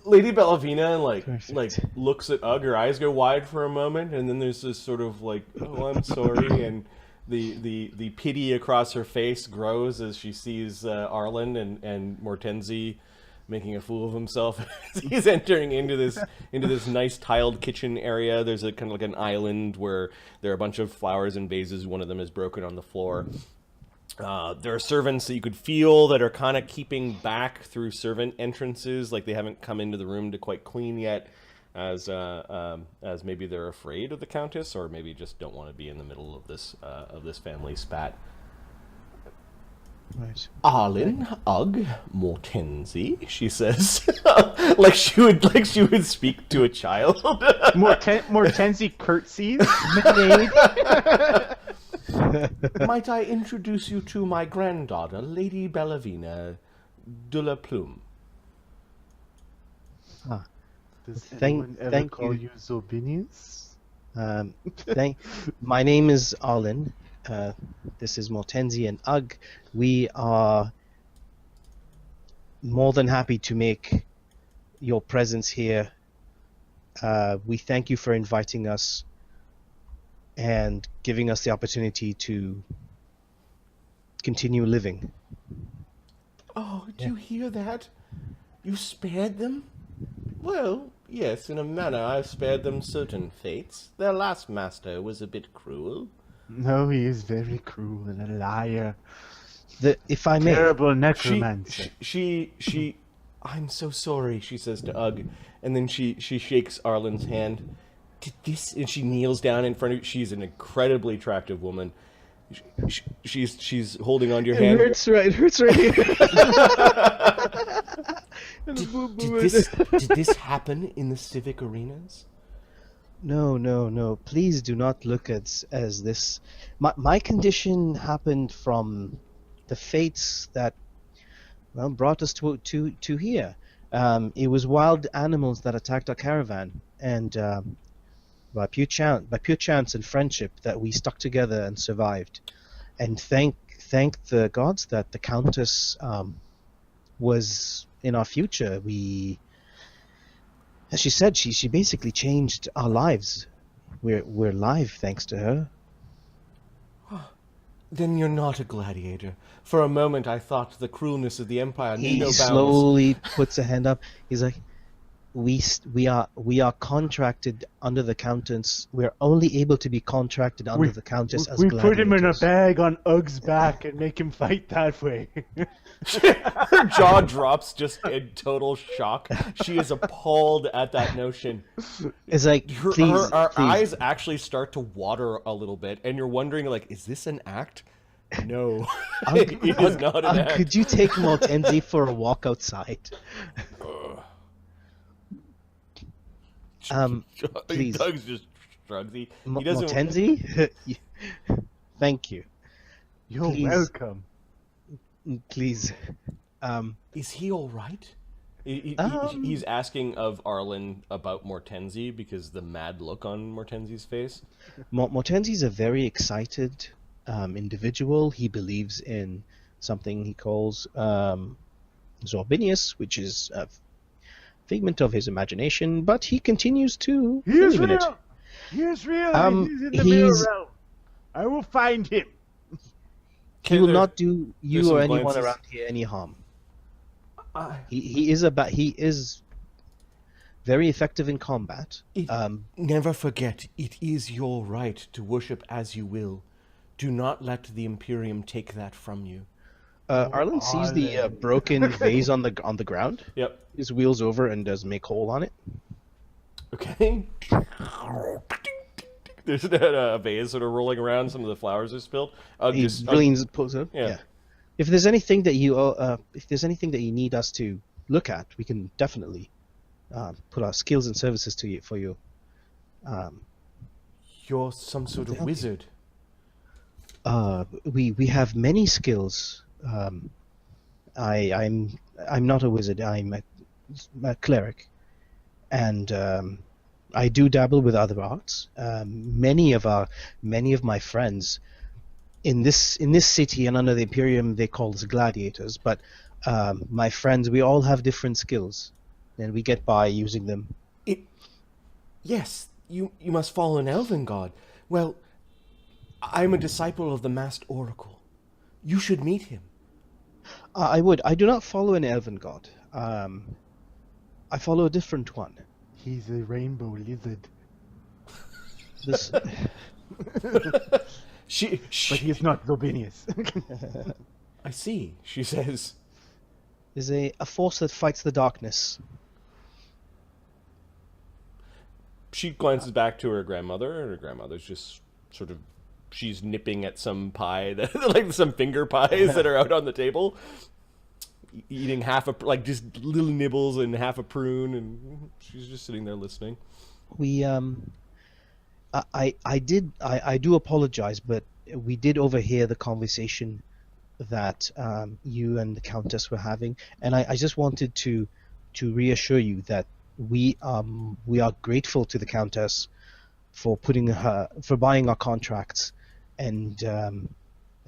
Lady Bellevena like Perfect. looks at Ugg. Her eyes go wide for a moment, and then there's this sort of like, "Oh, I'm sorry," and the pity across her face grows as she sees Arlen and Mortenzie making a fool of himself. He's entering into this nice tiled kitchen area. There's a kind of like an island where there are a bunch of flowers and vases. One of them is broken on the floor. There are servants that you could feel that are kind of keeping back through servant entrances, like they haven't come into the room to quite clean yet, as maybe they're afraid of the Countess, or maybe just don't want to be in the middle of this family spat. Right. Arlen, Ugg, Mortenzie, she says, like she would speak to a child. Mortenzie curtsies. Might I introduce you to my granddaughter, Lady Bellevena de la Plume? Does Thank- anyone ever thank call you. you Xorbinius? My name is Arlen. This is Mortenzie and Ugg. We are more than happy to make your presence here. We thank you for inviting us and giving us the opportunity to continue living. Oh, do you hear that? You spared them? Well, yes, in a manner I've spared them certain fates. Their last master was a bit cruel. No, he is very cruel and a liar. If I may, Terrible necromancer. She I'm so sorry, she says to Ugg, and then she shakes Arlen's hand. Did this? And she kneels down in front of you. She's an incredibly attractive woman. She's holding onto your hand. It hurts right here. Did this happen in the civic arenas? No. Please do not look at as this. My condition happened from the fates that, well, brought us to here. It was wild animals that attacked our caravan, and by pure chance and friendship that we stuck together and survived. And thank the gods that the Countess was in our future. We As she said, she basically changed our lives. We're live thanks to her. Then you're not a gladiator. For a moment, I thought the cruelness of the Empire knew He no bounds. slowly puts a hand up. He's like, we are contracted under the Countess. We're only able to be contracted under the Countess as We gladiators. put him in a bag on Ugg's back and make him fight that way. Her jaw drops just in total shock. She is appalled at that notion. It's like, please, Her please. eyes actually start to water a little bit, and you're wondering, like, is this an act? No, it is not an act. Could you take Mortenzie for a walk outside? Please. Doug's just shrugs. He doesn't. Mortenzie? Thank you. You're Please. welcome. Please. Is he all right? He's asking of Arlen about Mortenzie because the mad look on Mortenzie's face. Mortenzie's a very excited individual. He believes in something he calls Xorbinius, which is a figment of his imagination, but he continues to He is believe in it. real. He is real. He's in the he's- mirror realm. I will find him. He will There- not do there's you some or anyone glances. around here any harm. He is very effective in combat. Never forget, it is your right to worship as you will. Do not let the Imperium take that from you. Arlen sees the broken vase on the ground. Yep. His wheels over and does make hole on it. Okay. There's a vase sort of rolling around. Some of the flowers are spilled. He leans, pulls up. Yeah. If there's anything that you need us to look at, we can definitely put our skills and services to you for you. You're some sort of wizard. We have many skills. I'm not a wizard. I'm a cleric, and I do dabble with other arts. Many of my friends in this city and under the Imperium, they call us gladiators. But my friends, we all have different skills, and we get by using them. Yes, you must follow an elven god. Well, I'm a disciple of the masked oracle. You should meet him. I would. I do not follow an elven god. I follow a different one. He's a rainbow lizard. This. But he's not Xorbinius. I see, she says. Is a force that fights the darkness. She glances back to her grandmother, and her grandmother's just sort of, she's nipping at some pie, like some finger pies that are out on the table, eating just little nibbles and half a prune, and she's just sitting there listening. We I do apologize, but we did overhear the conversation that you and the Countess were having, and I just wanted to reassure you that we are grateful to the Countess for buying our contracts and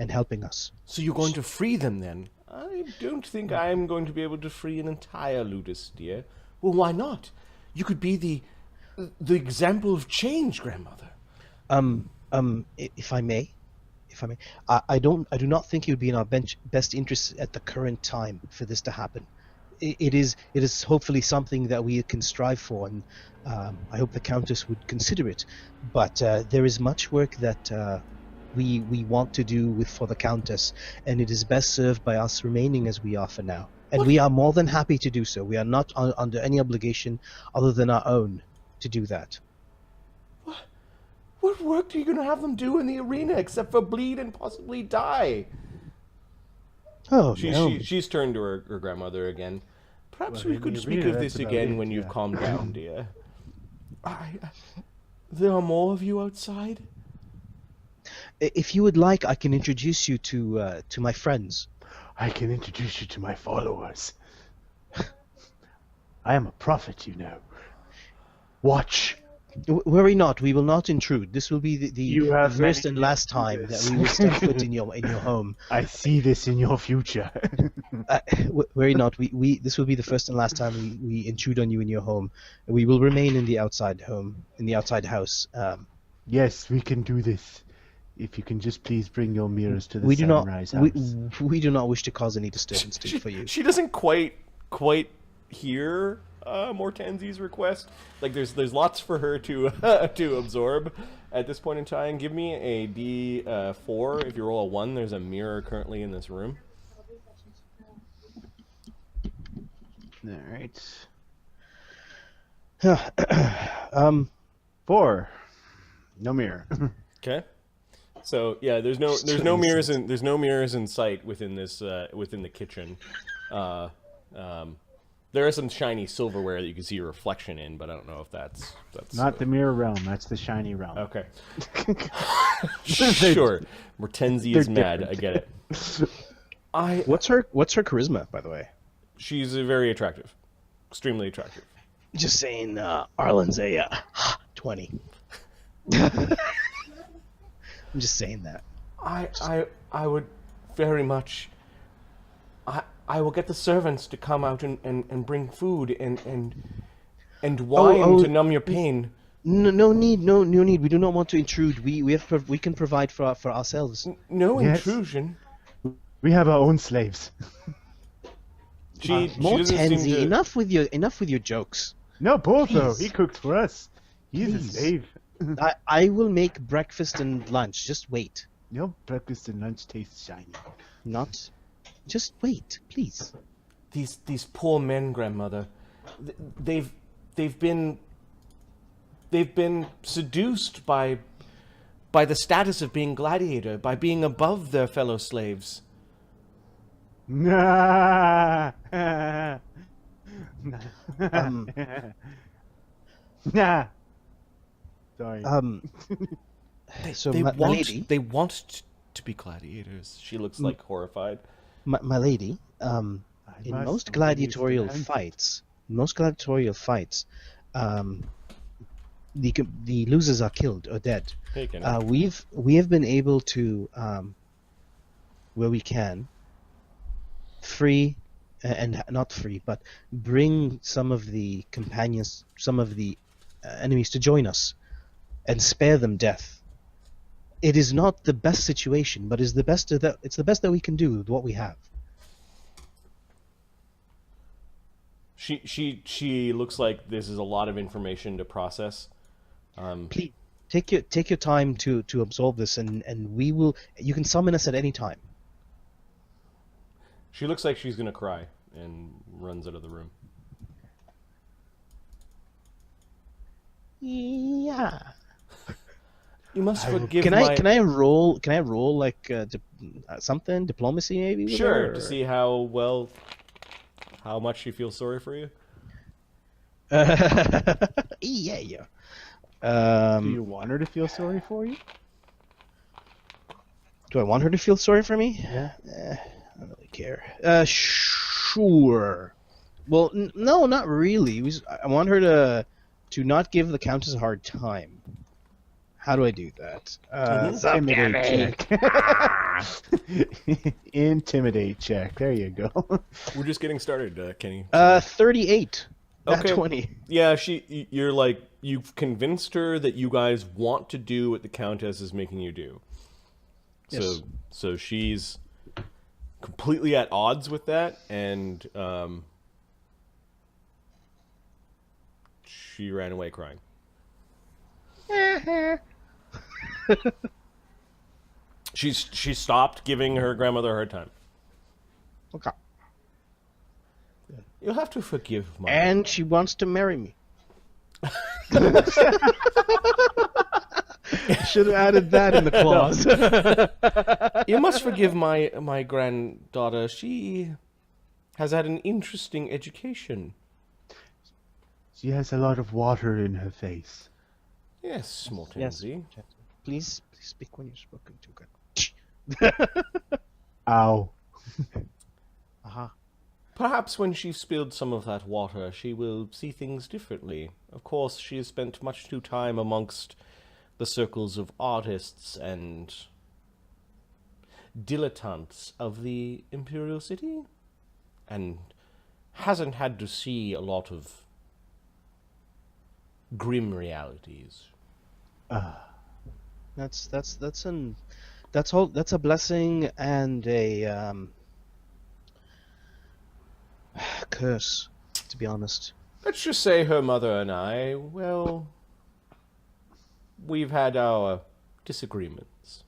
helping us. So you're going to free them then? I don't think I'm going to be able to free an entire ludus, dear. Well, why not? You could be the example of change, grandmother. If I may, I do not think it would be in our best interest at the current time for this to happen. It is hopefully something that we can strive for, and I hope the Countess would consider it. But there is much work that we want to do for the Countess, and it is best served by us remaining as we are for now. And we are more than happy to do so. We are not under any obligation other than our own to do that. What work are you going to have them do in the arena except for bleed and possibly die? Oh, She's turned to her grandmother again. Perhaps we could speak of this again when you've calmed down, dear. There are more of you outside? If you would like, I can introduce you to my friends. I can introduce you to my followers. I am a prophet, you know. Watch Worry not, we will not intrude. This will be You the have first many and last years to do time that this. we will step foot in your home. I see this in your future. Worry not, we this will be the first and last time we intrude on you in your home. We will remain in the outside house. Yes, we can do this. If you can just please bring your mirrors to the we do not sunrise house. we do not wish to cause any disturbance for you. She doesn't quite hear Mortenzie's request. Like there's lots for her to to absorb at this point in time. Give me a D4. If you roll a 1, there's a mirror currently in this room. All right. 4. No mirror. Okay. So yeah, there's no mirrors in sight within this within the kitchen. There is some shiny silverware that you can see your reflection in, but I don't know if that's Not the mirror realm. That's the shiny realm. okay. Sure, Mortenzie is mad. different. I get it. What's her charisma, by the way? She's very attractive, extremely attractive. Just saying, Arlen's a 20. I'm just saying that. I would very much. I will get the servants to come out and bring food and wine to numb your pain. No need. We do not want to intrude. We can provide for ourselves. No Yes. intrusion. We have our own slaves. She doesn't seem Mortenzie, to... enough with your jokes. No, Porto. Please. He cooked for us. He's Please. a slave. I will make breakfast and lunch. Just wait. Your breakfast and lunch taste shiny. Not. Just wait, please. These poor men, grandmother. They've been seduced by the status of being gladiator, by being above their fellow slaves. Nah. Nah. Sorry. So They my want lady, they want to be gladiators. She looks like horrified. my lady, in must most believe gladiatorial the fights, the losers are killed or dead. Taken. We have been able to, where we can, free, and not free, but bring some of the companions, some of the enemies to join us, and spare them death. It is not the best situation, but it's the best that we can do with what we have. She looks like this is a lot of information to process. Please take your time to absorb this, and we will. You can summon us at any time. She looks like she's gonna cry and runs out of the room. Yeah. You must forgive Can my... I roll like something diplomacy maybe? with Sure, her, to or- see how much she feels sorry for you. Yeah. Do you want her to feel sorry for you? Do I want her to feel sorry for me? Yeah. I don't really care. Sure. Well, no, not really. I want her to not give the Countess a hard time. How do I do that? Intimidate check. Intimidate check. There you go. We're just getting started, Kenny. 38. Not Okay. 20. Yeah, you're like, you've convinced her that you guys want to do what the Countess is making you do. Yes. So she's completely at odds with that, and she ran away crying. She stopped giving her grandmother a hard time. Okay. You'll have to forgive my... And she wants to marry me. Should have added that in the clause. You must forgive my granddaughter. She has had an interesting education. She has a lot of water in her face. Yes, Mortenzie. Please speak when you're spoken to. Good. Ow. Aha. Perhaps when she's spilled some of that water, she will see things differently. Of course, she has spent much too time amongst the circles of artists and dilettantes of the Imperial City, and hasn't had to see a lot of grim realities. That's a blessing and a curse, to be honest. Let's just say her mother and I, well, we've had our disagreements.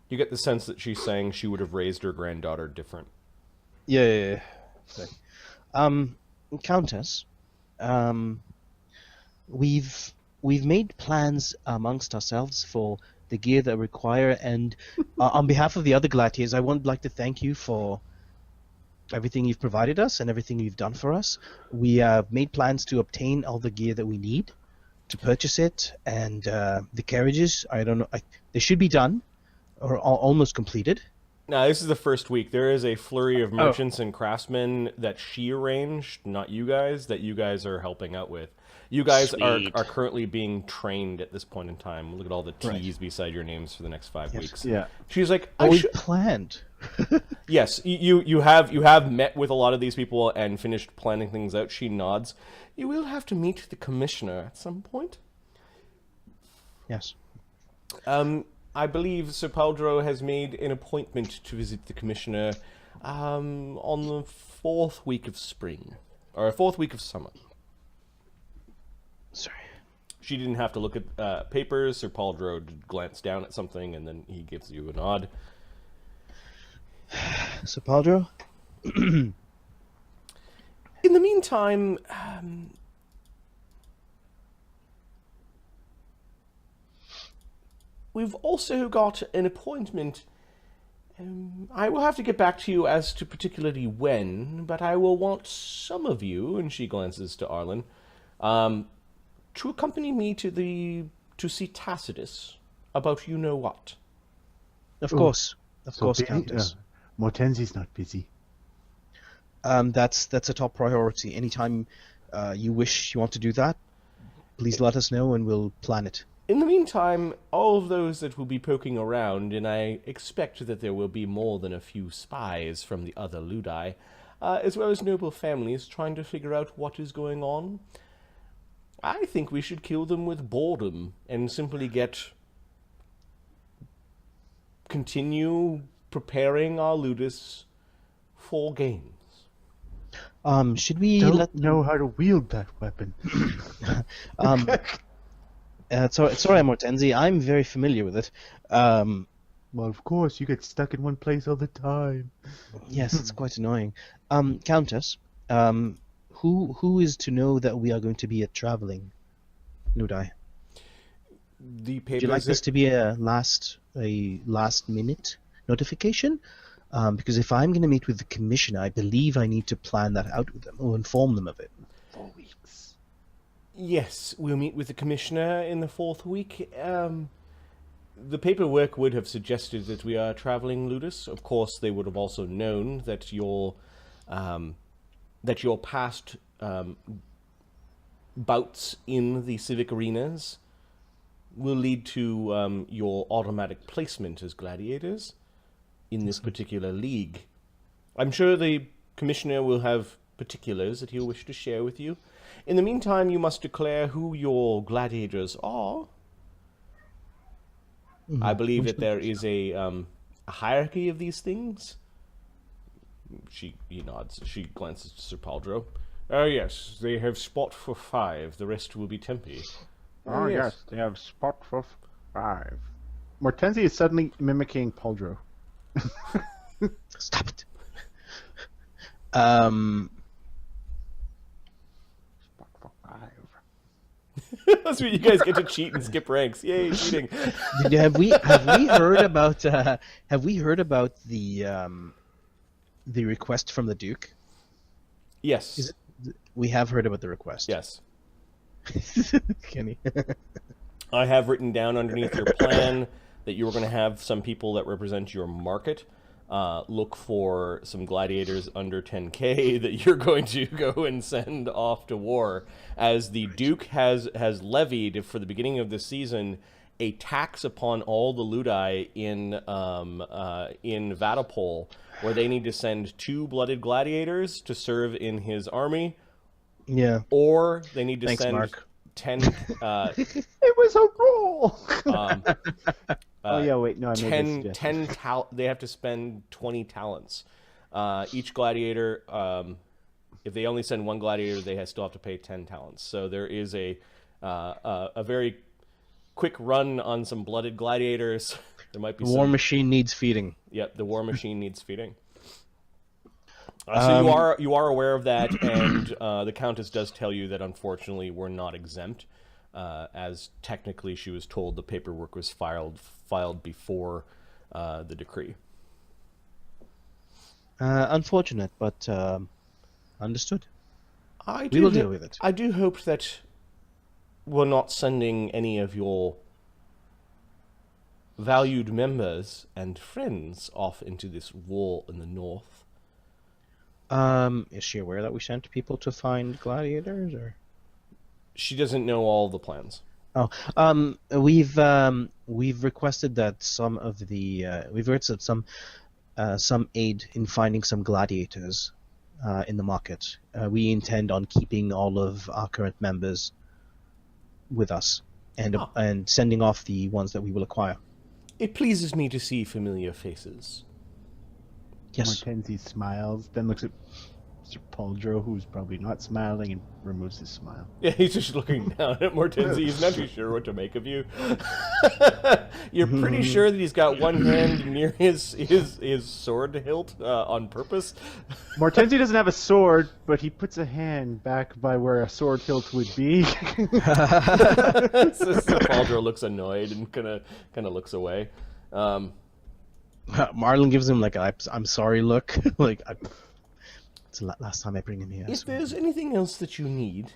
You get the sense that she's saying she would have raised her granddaughter different. Yeah. Sorry. Countess, we've made plans amongst ourselves for the gear that we require, and on behalf of the other gladiators, I would like to thank you for everything you've provided us and everything you've done for us. We have made plans to obtain all the gear that we need to purchase it, and the carriages, I don't know, they should be done or almost completed. Now, this is the first week. There is a flurry of merchants and craftsmen that she arranged, not you guys, that you guys are helping out with. You guys are currently being trained at this point in time. Look at all the T's beside your names for the next 5 weeks. Yeah. She's like, We planned. Yes, you have met with a lot of these people and finished planning things out. She nods. You will have to meet the commissioner at some point. Yes. I believe Sir Paldro has made an appointment to visit the commissioner on the 4th week of spring, or 4th week of summer. Sorry. She didn't have to look at papers. Sir Paldro did glance down at something, and then he gives you a nod. Sir Paldro? In the meantime, we've also got an appointment. I will have to get back to you as to particularly when, but I will want some of you, and she glances to Arlen, to accompany me to see Tacitus about you-know-what. Of course, busy? Countess. Mortenzie's not busy. That's a top priority. Anytime you want to do that, please let us know and we'll plan it. In the meantime, all of those that will be poking around, and I expect that there will be more than a few spies from the other ludi, as well as noble families trying to figure out what is going on, I think we should kill them with boredom and simply continue preparing our ludus for games. Should we Don't know how to wield that weapon. Sorry, Mortenzie, I'm very familiar with it. Well, of course, you get stuck in one place all the time. Yes, it's quite annoying. Countess, who is to know that we are going to be at traveling ludi? The papers. Would you like this to be a last minute notification? Because if I'm going to meet with the commissioner, I believe I need to plan that out with them or inform them of it. 4 weeks. Yes, we'll meet with the commissioner in the 4th week. The paperwork would have suggested that we are traveling ludus. Of course, they would have also known that your past bouts in the civic arenas will lead to your automatic placement as gladiators in this particular league. I'm sure the commissioner will have particulars that he'll wish to share with you. In the meantime, you must declare who your gladiators are. I believe that there is a hierarchy of these things. He nods. She glances to Sir Paldro. Oh, yes, they have spot for 5. The rest will be Tempe. Oh, yes, they have spot for 5. Mortenzie is suddenly mimicking Paldro. Stop it. Spot for 5. That's what you guys get to cheat and skip ranks. Yay, cheating. Have we heard about the request from the Duke? Yes. We have heard about the request. Yes. Kenny. I have written down underneath your plan that you were going to have some people that represent your market look for some gladiators under 10k that you're going to go and send off to war, as the Duke has levied for the beginning of the season a tax upon all the ludi in Vaddapol, where they need to send 2 blooded gladiators to serve in his army. Yeah. Or they need to Thanks, send Mark. 10. It was a roll. Oh yeah, wait, no, I made this 10 they have to spend 20 talents. Each gladiator, if they only send 1 gladiator, they still have to pay 10 talents. So there is a very quick run on some blooded gladiators. There might be The war machine needs feeding. Yep, the war machine needs feeding. So you are aware of that, and the Countess does tell you that unfortunately we're not exempt, as technically she was told the paperwork was filed before the decree. Unfortunate, but understood. We will deal with it. I do hope that we're not sending any of your valued members and friends off into this war in the north. Is she aware that we sent people to find gladiators, or? She doesn't know all the plans. Oh, we've requested that some of the we've requested some aid in finding some gladiators in the market. We intend on keeping all of our current members with us and sending off the ones that we will acquire. It pleases me to see familiar faces. Yes. Mortenzie smiles, then looks at Sir Pauldro, who's probably not smiling, and removes his smile. Yeah, he's just looking down at Mortenzie. He's not too sure what to make of you. You're pretty sure that he's got one hand near his sword hilt on purpose. Mortenzie doesn't have a sword, but he puts a hand back by where a sword hilt would be. So Pauldro looks annoyed and kind of looks away. Marlon gives him like a I'm sorry look. Like it's the last time I bring him here. If there's anything else that you need,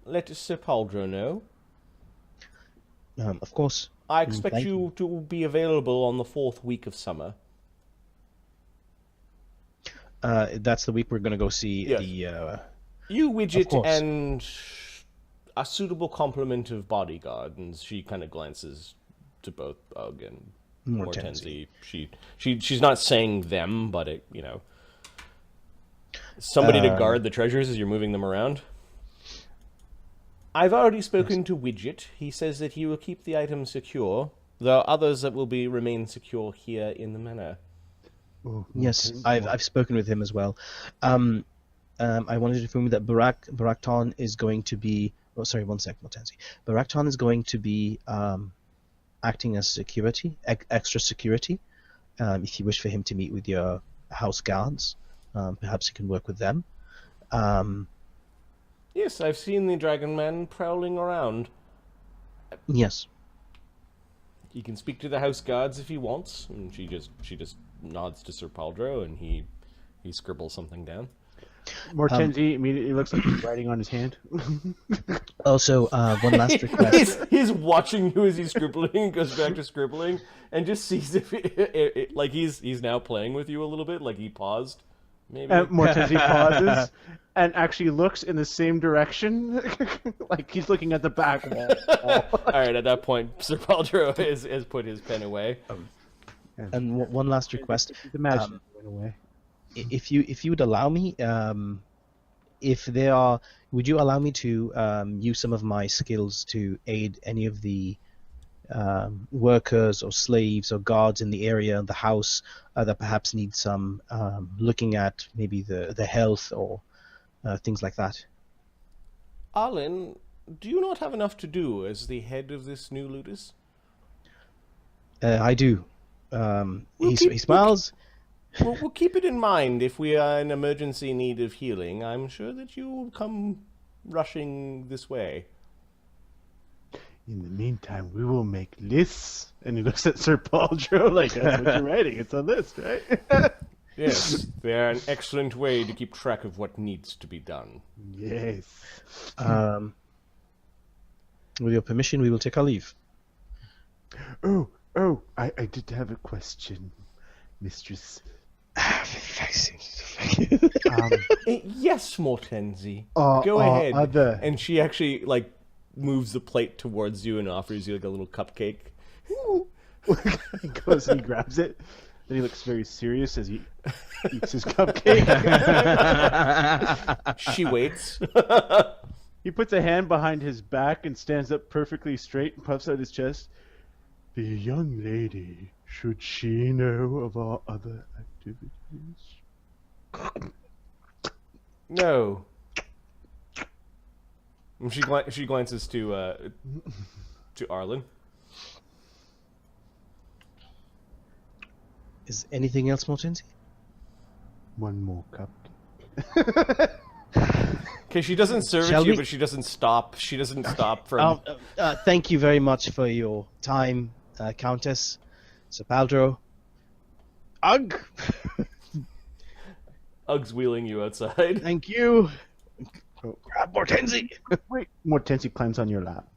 let Sir Pauldro know. Of course. I expect you to be available on the 4th week of summer. That's the week we're going to go see the... You, Widget, and a suitable complement of bodyguard. And she kind of glances to both Bug and Mortenzie. She's not saying them, but it, somebody to guard the treasures as you're moving them around. I've already spoken to Widget. He says that he will keep the items secure. There are others that will remain secure here in the manor. Yes, I've spoken with him as well. I wanted to inform you that Barakton is going to be... Oh, sorry, one sec, Mortenzie. Barakton is going to be acting as security, extra security. If you wish for him to meet with your house guards, perhaps you can work with them. Yes, I've seen the Dragon Man prowling around. Yes. He can speak to the house guards if he wants. And she just nods to Sir Pauldro, and he scribbles something down. Mortenzie immediately looks like he's writing on his hand. Also, one last request. He's watching you as he's scribbling, goes back to scribbling, and just sees if like he's now playing with you a little bit, like he paused. Maybe. Mortenzie pauses and actually looks in the same direction, like he's looking at the back wall. All right, at that point, Sir Pauldro has put his pen away. And one last request. Imagine it went away. If you would allow me, would you allow me to use some of my skills to aid any of the workers or slaves or guards in the area, the house, that perhaps need some looking at, maybe the health or things like that? Arlen, do you not have enough to do as the head of this new ludus? I do. He smiles. We'll keep it in mind. If we are in emergency need of healing, I'm sure that you will come rushing this way. In the meantime, we will make lists. And he looks at Sir Pauldro like, that's what you're writing. It's a list, right? Yes, they're an excellent way to keep track of what needs to be done. Yes. With your permission, we will take our leave. Oh, Oh, I did have a question, Mistress. Yes, Mortenzie. Are Go ahead. other- And she actually like moves the plate towards you and offers you like a little cupcake. He goes and he grabs it. Then he looks very serious as he eats his cupcake. She waits. He puts a hand behind his back and stands up perfectly straight and puffs out his chest. The young lady, should she know of our other activities? No. And she glances to Arlen. Is anything else, Mortenzie? One more cupcake. Okay, she doesn't serve Shall it to you, we- but she doesn't stop. She doesn't stop from. Thank you very much for your time, Countess Sepaldro. Ugh! Uggs wheeling you outside. Thank you. Grab Mortenzie. Wait, Mortenzie climbs on your lap.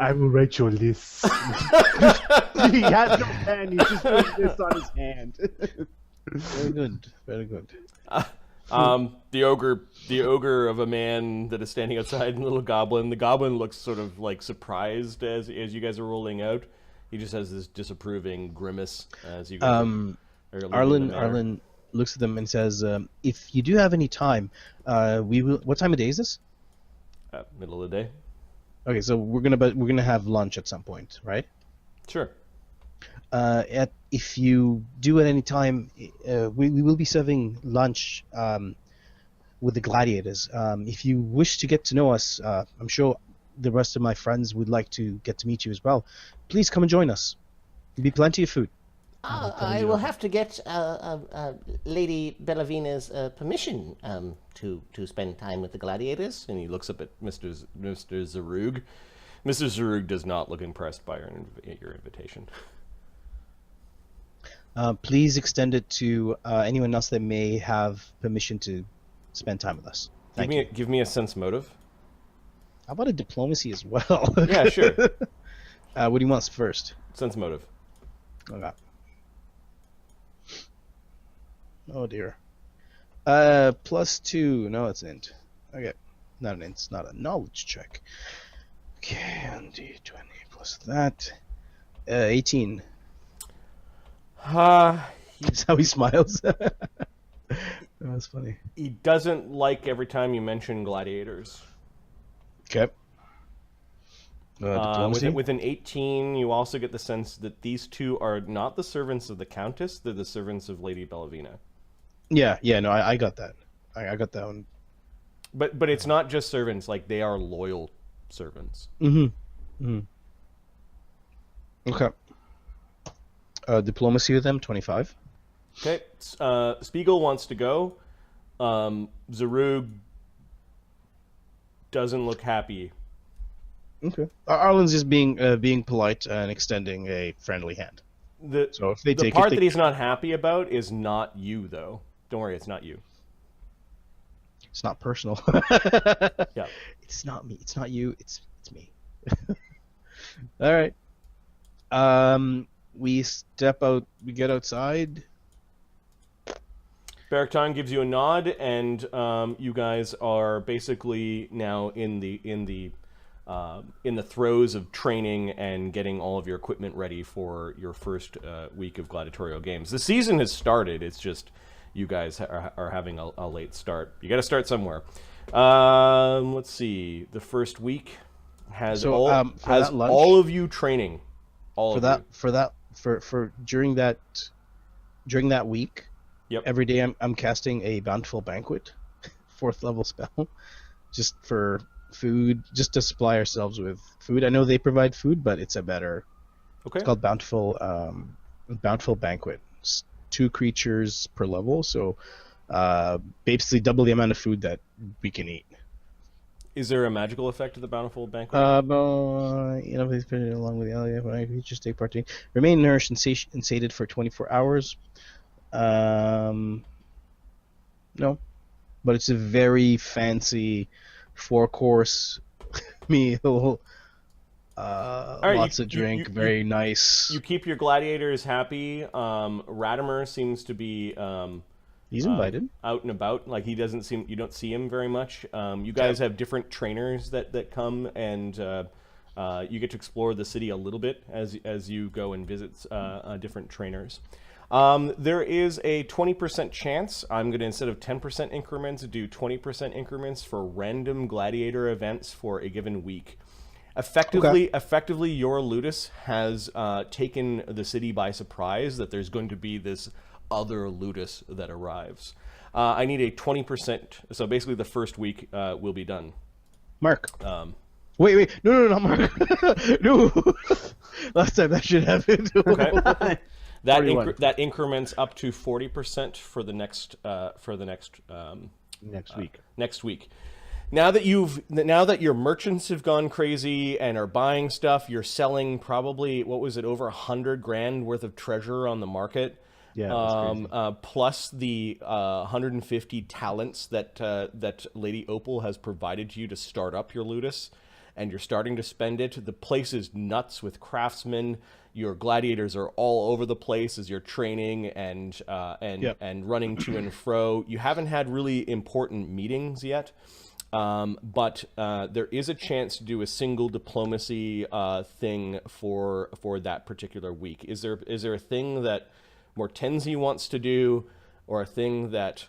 I will write your list. He has no pen. He's just doing this on his hand. Very good. Very good. The ogre of a man that is standing outside, and the little goblin. The goblin looks sort of like surprised as you guys are rolling out. He just has this disapproving grimace as you guys are leaving the manor. Arlen looks at them and says, "If you do have any time, we will." What time of day is this? Middle of the day. Okay, so we're gonna have lunch at some point, right? Sure. If you do at any time, we will be serving lunch with the gladiators. If you wish to get to know us, I'm sure the rest of my friends would like to get to meet you as well. Please come and join us. There'll be plenty of food. I will have to get Lady Bellevena's permission to spend time with the gladiators. And he looks up at Mr. Zarug. Mr. Zarug does not look impressed by your invitation. Please extend it to anyone else that may have permission to spend time with us. Thank you. Give me a sense motive. How about a diplomacy as well? Yeah, sure. What do you want first? Sense motive. Okay. Oh dear. +2. No, it's int. Okay. Not an int. It's not a knowledge check. Okay, and D20 plus that. 18. That's how he smiles. That's funny. He doesn't like every time you mention gladiators. Okay. Diplomacy? With an 18, you also get the sense that these two are not the servants of the Countess, they're the servants of Lady Bellevena. Yeah, no, I got that. I got that one. But it's not just servants, like they are loyal servants. Mm-hmm. Okay. Diplomacy with them, 25. Okay, Spiegel wants to go. Zarug doesn't look happy. Okay. Arlen's just being polite and extending a friendly hand. So if they the take part it, that he's not happy about is not you, though. Don't worry, it's not you. It's not personal. Yeah. It's not me. It's not you. It's me. All right. We step out. We get outside. Baraktan gives you a nod, and you guys are basically now in the throes of training and getting all of your equipment ready for your first week of gladiatorial games. The season has started. It's just you guys are having a late start. You got to start somewhere. Let's see. The first week has all of you training. During that week. Yep. Every day I'm casting a Bountiful Banquet, 4th level spell, just for food, just to supply ourselves with food. I know they provide food, but it's a better. Okay. It's called Bountiful Banquet. It's 2 creatures per level, so basically double the amount of food that we can eat. Is there a magical effect to the Bountiful Banquet? Please put it along with the other creatures take part. Remain nourished and sated for 24 hours. No, but it's a very fancy 4-course meal right, lots of drink, very nice. You keep your gladiators happy. Radimer seems to be He's invited. out and about. Like, you don't see him very much. You guys have different trainers that come, and you get to explore the city a little bit as you go and visit different trainers. There is a 20% chance. I'm going to, instead of 10% increments, do 20% increments for random gladiator events for a given week. Effectively, your ludus has taken the city by surprise that there's going to be this other ludus that arrives. I need a 20%. So basically, the first week will be done. Mark. Wait. No, not Mark. No. Last time that shit happened. Okay. That increments up to 40% for the next week. Next week. Now that your merchants have gone crazy and are buying stuff, you're selling probably, what was it, over $100,000 worth of treasure on the market. Yeah. Plus the 150 talents that Lady Opal has provided to you to start up your ludus, and you're starting to spend it. The place is nuts with craftsmen. Your gladiators are all over the place as you're training and running to and fro. You haven't had really important meetings yet. But there is a chance to do a single diplomacy thing for that particular week. Is there a thing that Mortenzie wants to do, or a thing that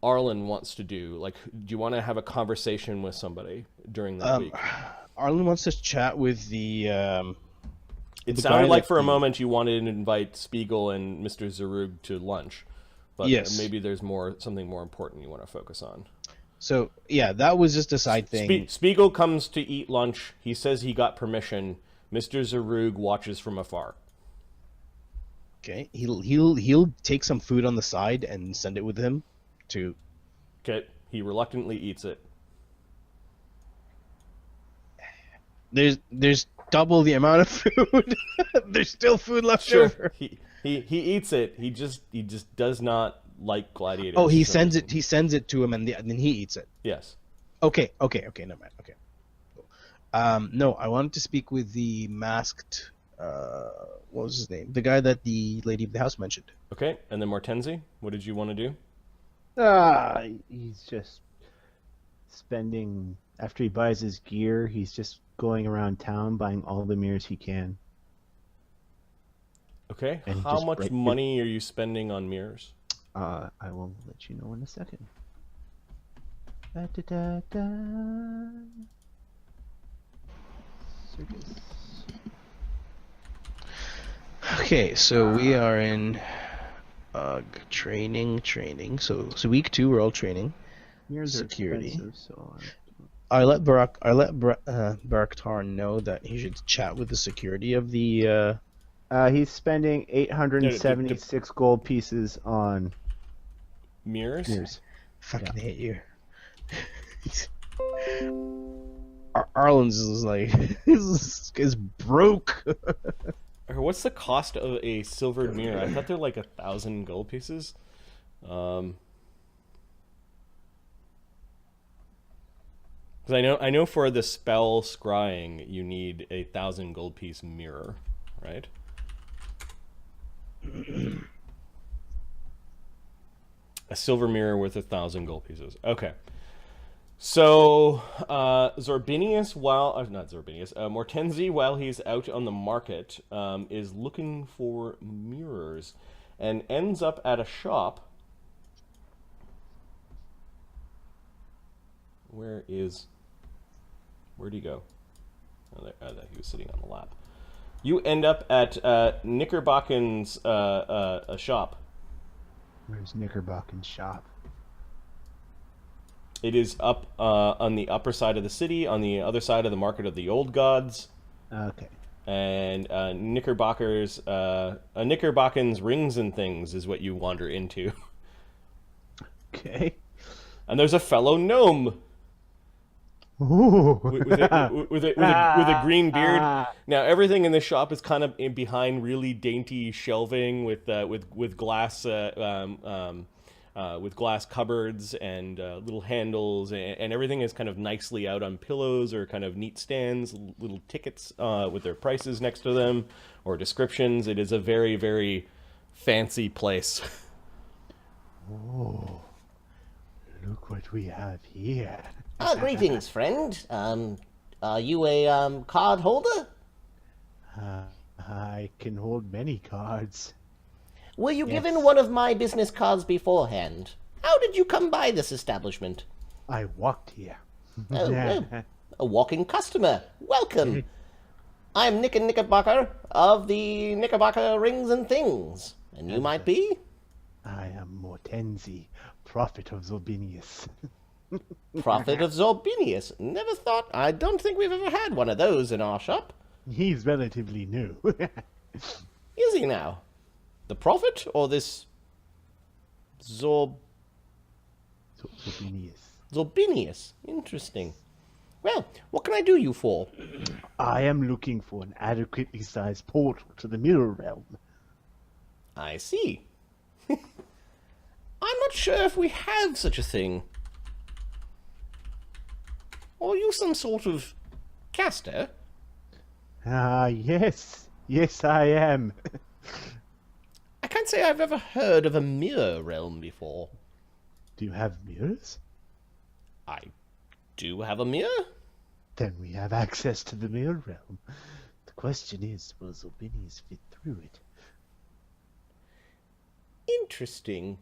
Arlen wants to do? Like, do you want to have a conversation with somebody during that week? Arlen wants to chat with the. It sounded like for a moment you wanted to invite Spiegel and Mr. Zarug to lunch, but yes. Maybe there's something more important you want to focus on. So, yeah, that was just a side thing. Spiegel comes to eat lunch. He says he got permission. Mr. Zarug watches from afar. Okay, he'll take some food on the side and send it with him to... Okay, he reluctantly eats it. There's double the amount of food. There's still food left over. He eats it. He just does not like gladiators. Oh, he sends it to him, and then he eats it. Yes. Okay, never mind. Okay. No, I wanted to speak with the masked. What was his name? The guy that the lady of the house mentioned. Okay, and then Mortenzie, what did you want to do? He's just spending, after he buys his gear, he's just going around town buying all the mirrors he can. Okay, And how just much money are you spending on mirrors? I will let you know in a second. Da-da-da-da. Circus. Okay, so we are in training. So week 2 we're all training. Mirrors Security. are expensive, so I let Baraktar know that he should chat with the security of the. he's spending 876 gold pieces on Mirrors? Fucking hate you. Arlen's is like is broke. What's the cost of a silvered mirror? I thought they're like 1,000 gold pieces. Because I know for the spell scrying you need 1,000 gold piece mirror, right? A silver mirror with 1,000 gold pieces. Okay. So, Xorbinius, Mortenzie, while he's out on the market, is looking for mirrors and ends up at a shop. Where'd he go? Oh, he was sitting on the lap. You end up at Knickerbocken's a shop. Where's Knickerbocken's shop? It is up on the upper side of the city, on the other side of the Market of the Old Gods. Okay. And Knickerbocken's Rings and Things is what you wander into. Okay. And there's a fellow gnome. Ooh. with a green beard. Now everything in this shop is kind of behind really dainty shelving with glass with glass cupboards and little handles, and everything is kind of nicely out on pillows or kind of neat stands, little tickets with their prices next to them or descriptions. It is a very, very fancy place. Oh, look what we have here. Greetings, friend. Are you a card holder? I can hold many cards. Were you given one of my business cards beforehand? How did you come by this establishment? I walked here. Oh, a walking customer. Welcome. I'm Nick and Knickerbocker of the Knickerbocker Rings and Things. And you might be? I am Mortenzie, prophet of Xorbinius. Prophet of Xorbinius. Never thought. I don't think we've ever had one of those in our shop. He's relatively new. Is he now? The prophet or this Xorbinius. Xorbinius? Interesting. Well, what can I do you for? I am looking for an adequately sized portal to the mirror realm. I see. I'm not sure if we have such a thing. Are you some sort of caster? Yes. Yes, I am. I can't say I've ever heard of a mirror realm before. Do you have mirrors? I do have a mirror? Then we have access to the mirror realm. The question is, will Xorbinius fit through it? Interesting.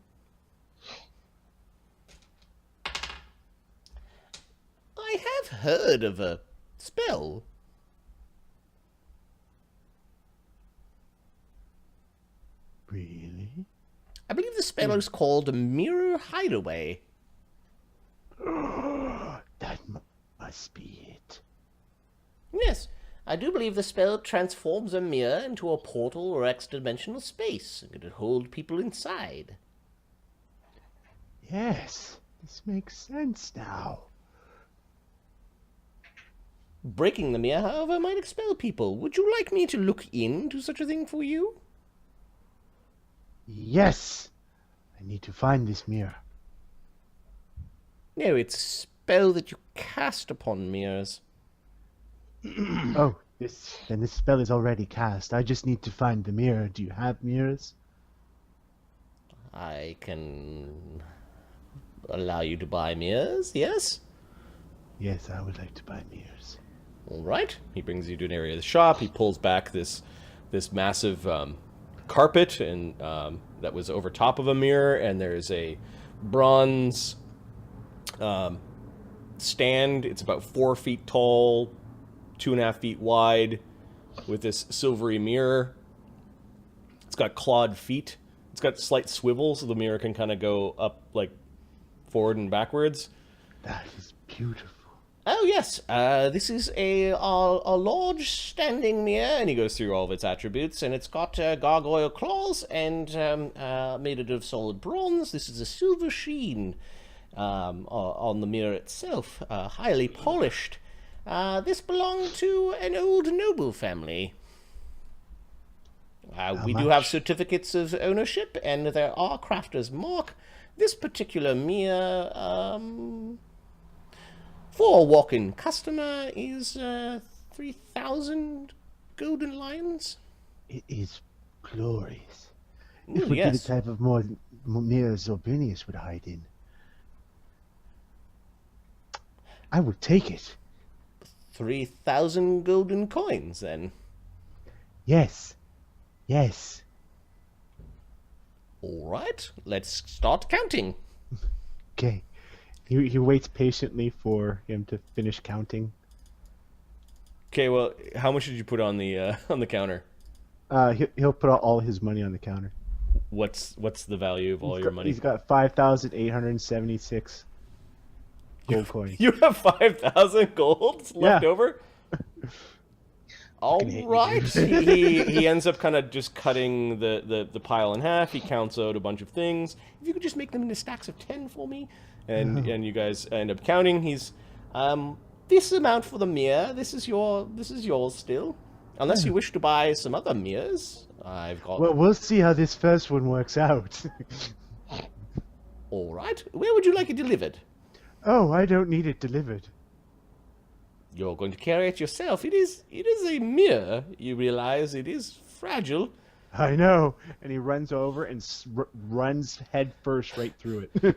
I have heard of a spell. Really? I believe the spell is called Mirror Hideaway. That must be it. Yes, I do believe the spell transforms a mirror into a portal or X-dimensional space, and could hold people inside. Yes, this makes sense now. Breaking the mirror, however, might expel people. Would you like me to look into such a thing for you? Yes! I need to find this mirror. No, it's a spell that you cast upon mirrors. Oh, this spell is already cast. I just need to find the mirror. Do you have mirrors? I can allow you to buy mirrors, yes? Yes, I would like to buy mirrors. All right. He brings you to an area of the shop. He pulls back this massive carpet and that was over top of a mirror, and there's a bronze stand. It's about 4 feet tall, 2.5 feet wide, with this silvery mirror. It's got clawed feet. It's got slight swivel, so the mirror can kind of go up, like, forward and backwards. That is beautiful. Oh, yes. This is a large standing mirror, and he goes through all of its attributes, and it's got gargoyle claws and made out of solid bronze. This is a silver sheen on the mirror itself, highly polished. This belonged to an old noble family. We do have certificates of ownership, and there are crafter's mark. This particular mirror, for a walk-in customer, is 3,000 golden lions. It is glorious. Ooh, It would yes. be the type of mirror Xorbinius would hide in. I would take it. 3,000 golden coins, then. Yes. Yes. All right, let's start counting. Okay. He waits patiently for him to finish counting. Okay, well, how much did you put on the counter? He'll put all his money on the counter. What's the value of all your money? He's got 5,876 gold coins. You have 5,000 golds left Yeah. over? All hate you, right. He ends up kind of just cutting the pile in half. He counts out a bunch of things. If you could just make them into stacks of 10 for me, and you guys end up counting. He's This amount for the mirror. This is yours still. Unless you wish to buy some other mirrors. I've got... Well, we'll see how this first one works out. All right. Where would you like it delivered? Oh, I don't need it delivered. You're going to carry it yourself. It is a mirror. You realize it is fragile. I know. And he runs over and runs head first right through it.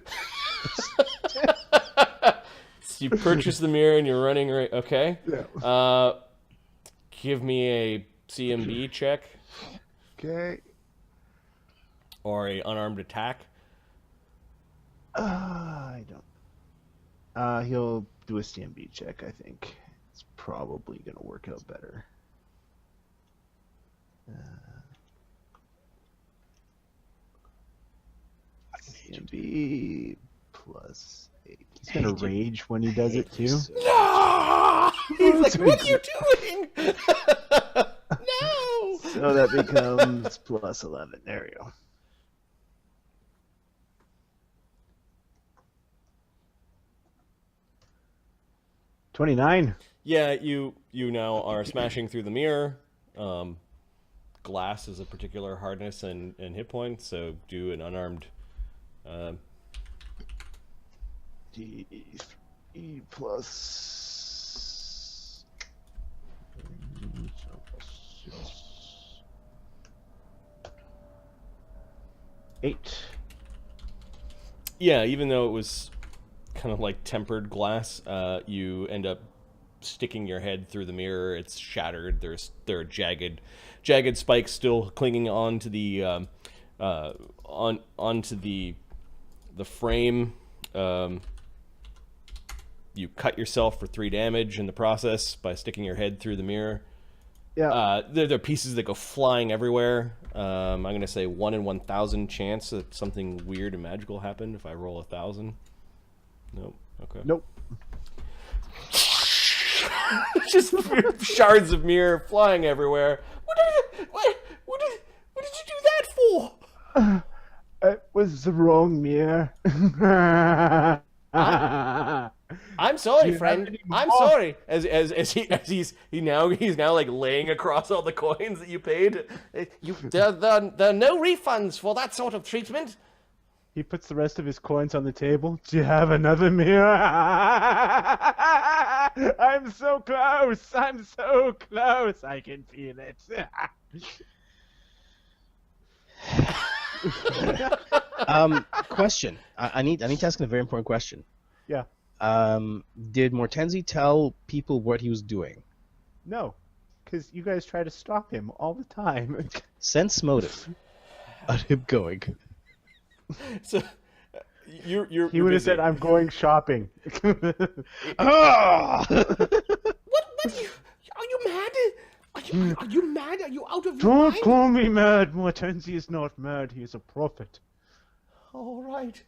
So you purchase the mirror and you're running right. Okay. Yeah. Give me a CMB check Okay. or a unarmed attack. I don't. He'll do a CMB check, I think. It's probably going to work out better. CMB plus 8. He's going to rage when he does it, too. No! He's like, what are you doing? No! So that becomes plus 11. There we go. $29. Yeah, you now are smashing through the mirror. Glass is a particular hardness and hit points, so do an unarmed. D3 plus 8. Yeah, even though it was kind of like tempered glass, you end up sticking your head through the mirror. It's shattered. There are jagged spikes still clinging onto the onto the frame. You cut yourself for 3 damage in the process by sticking your head through the mirror. Yeah. There are pieces that go flying everywhere. I'm going to say 1 in 1,000 chance that something weird and magical happened if I roll 1,000. Nope. Okay. Nope. Just shards of mirror flying everywhere. What did you do that for? It was the wrong mirror. I'm sorry, friend. I'm sorry. As he's now like laying across all the coins that you paid. There are no refunds for that sort of treatment. He puts the rest of his coins on the table. Do you have another mirror? I'm so close. I'm so close. I can feel it. Question. I need to ask a very important question. Yeah. Did Mortenzie tell people what he was doing? No, because you guys try to stop him all the time. Sense motive on him going. So He would have said, "I'm going shopping." Ah! What are you mad? Are you mad? Are you out of your Don't mind? call me mad. Mortenzie is not mad. He is a prophet. All right.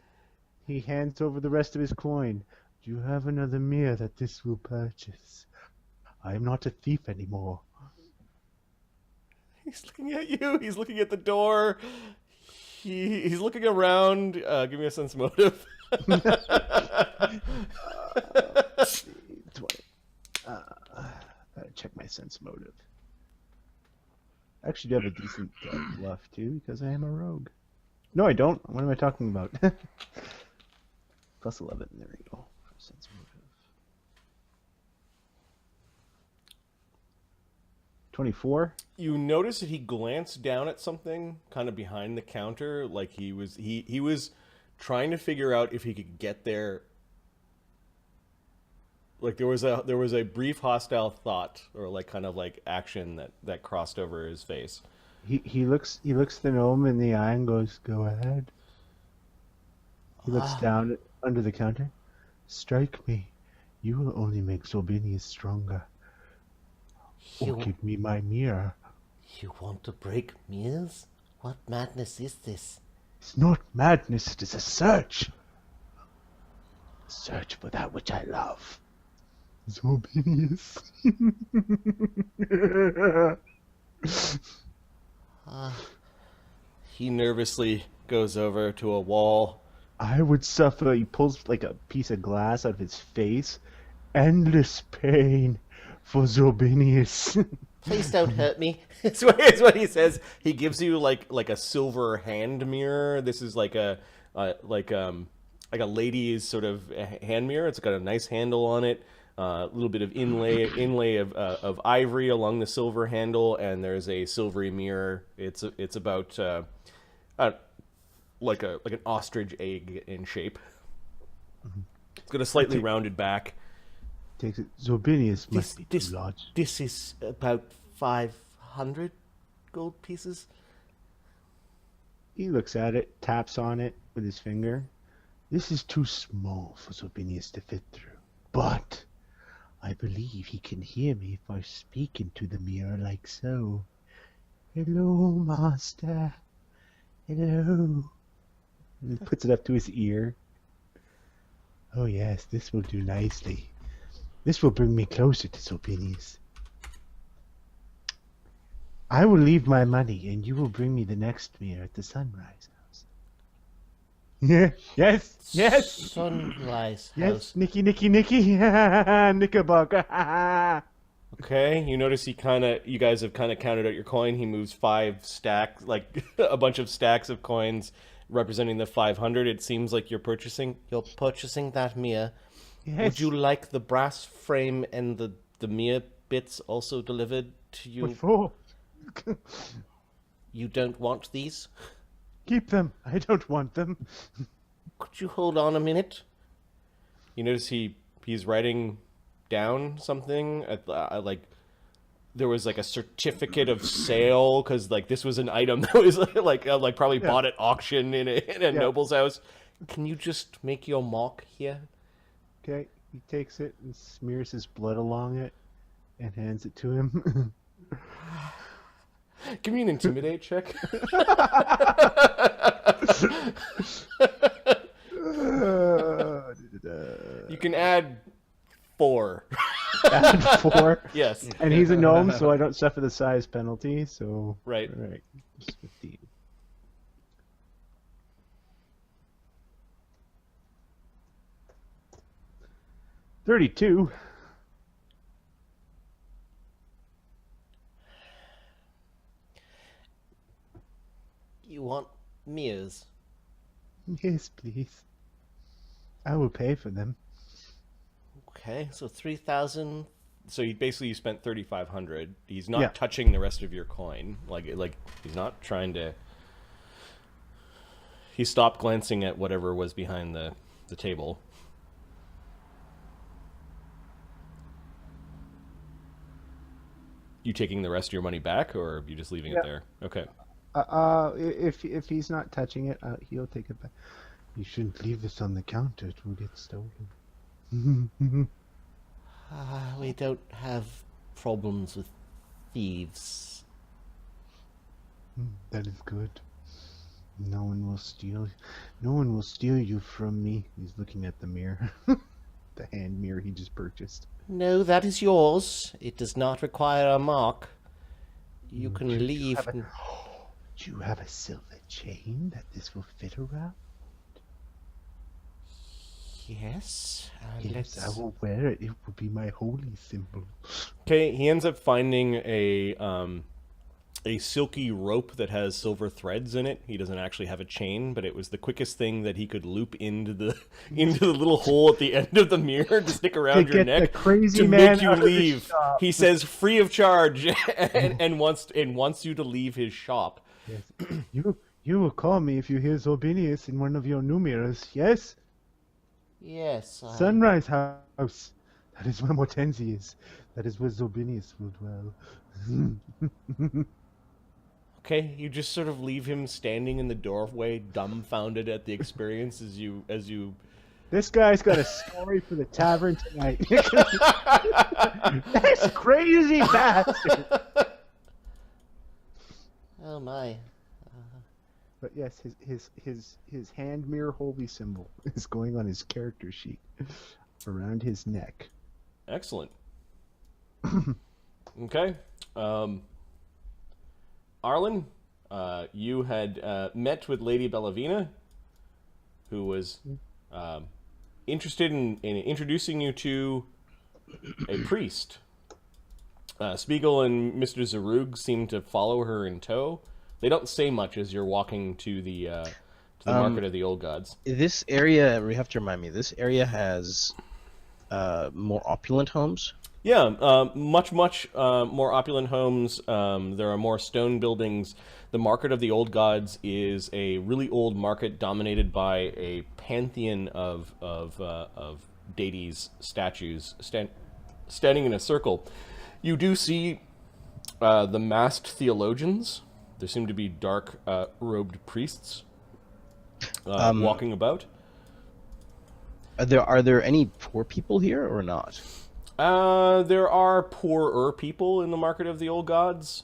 He hands over the rest of his coin. Do you have another mirror that this will purchase? I am not a thief anymore. He's looking at you. He's looking at the door. He's looking around. Give me a sense motive. 20. Check my sense motive. I actually do have a decent bluff too, because I am a rogue. No, I don't. What am I talking about? Plus 11. There we go. Sense motive. 24. You notice that he glanced down at something kind of behind the counter, like he was trying to figure out if he could get there. Like there was a brief hostile thought or like kind of like action that crossed over his face. He looks the gnome in the eye and goes, "Go ahead." He looks down under the counter. "Strike me. You will only make Xorbinius stronger. Or give me my mirror." You want to break mirrors? What madness is this? It's not madness, it is a search. Search for that which I love. Xorbinius. He nervously goes over to a wall. I would suffer. He pulls like a piece of glass out of his face. Endless pain for Xorbinius. Please don't hurt me. It's what he says. He gives you like a silver hand mirror. This is like like a lady's sort of hand mirror. It's got a nice handle on it, a little bit of inlay of ivory along the silver handle, and there's a silvery mirror. It's about like an ostrich egg in shape. It's got a slightly rounded back. Takes it. Xorbinius must be too large. This is about 500 gold pieces. He looks at it, taps on it with his finger. This is too small for Xorbinius to fit through. But I believe he can hear me if I speak into the mirror like so. Hello, master. Hello. And he puts it up to his ear. Oh yes, this will do nicely. This will bring me closer to Xorbinius. I will leave my money, and you will bring me the next mirror at the Sunrise House. Yeah, yes, yes, Sunrise yes, House. Nicky, Knickerbocker. Okay, you notice you guys have kind of counted out your coin. He moves 5 stacks, like a bunch of stacks of coins representing the 500. It seems like you're purchasing. You're purchasing that mirror. Yes. Would you like the brass frame and the mirror bits also delivered to you? What for? You don't want these? Keep them. I don't want them. Could you hold on a minute? You notice he's writing down something at like there was like a certificate of sale because like this was an item that was like probably bought at auction in a noble's house. Can you just make your mark here? Okay, he takes it and smears his blood along it and hands it to him. Give me an intimidate check. You can add 4. Add 4? Yes. And he's a gnome, so I don't suffer the size penalty, so... Right. Alright. 15. $32. You want mirrors? Yes, please. I will pay for them. Okay, so 3,000. So you spent 3,500. He's not touching the rest of your coin. Like he's not trying to. He stopped glancing at whatever was behind the table. You taking the rest of your money back, or are you just leaving it there? Okay. If he's not touching it, he'll take it back. You shouldn't leave this on the counter; it will get stolen. We don't have problems with thieves. That is good. No one will steal. No one will steal you from me. He's looking at the mirror, the hand mirror he just purchased. No, that is yours. It does not require a mark. You can leave. Do you have a silver chain that this will fit around? Yes. Yes, I will wear it. It will be my holy symbol. Okay, he ends up finding a silky rope that has silver threads in it. He doesn't actually have a chain, but it was the quickest thing that he could loop into the little hole at the end of the mirror to stick around your neck to make you leave. He says free of charge and wants you to leave his shop. Yes. You will call me if you hear Xorbinius in one of your new mirrors, yes? Yes. Sunrise House. That is where Mortenzie is. That is where Xorbinius will dwell. Okay, you just sort of leave him standing in the doorway, dumbfounded at the experience as you. This guy's got a story for the tavern tonight. That's crazy bastard. Oh my. But yes, his hand mirror holy symbol is going on his character sheet around his neck. Excellent. Okay. Arlen, you had met with Lady Bellevena, who was interested in introducing you to a priest. Spiegel and Mr. Zarug seem to follow her in tow. They don't say much as you're walking to the to the Market of the Old Gods. This area, you have to remind me, this area has more opulent homes? Yeah, much more opulent homes. There are more stone buildings. The Market of the Old Gods is a really old market dominated by a pantheon of deities, statues, standing in a circle. You do see the masked theologians. There seem to be dark robed priests walking about. Are there any poor people here or not? There are poorer people in the Market of the Old Gods,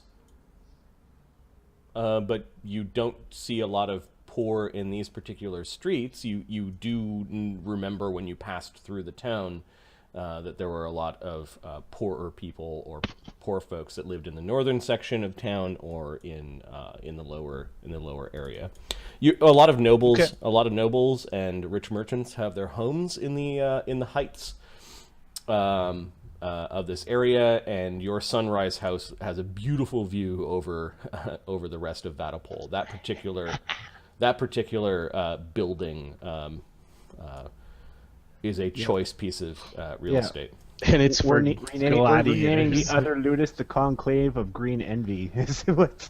but you don't see a lot of poor in these particular streets. You do remember when you passed through the town that there were a lot of poorer people or poor folks that lived in the northern section of town or in the lower area. A lot of nobles and rich merchants have their homes in the heights of this area, and your sunrise house has a beautiful view over over the rest of Vaddapol. That particular building is a choice piece of real estate. And it's for We're renaming gladiators. the other ludus the Conclave of Green Envy. Is what-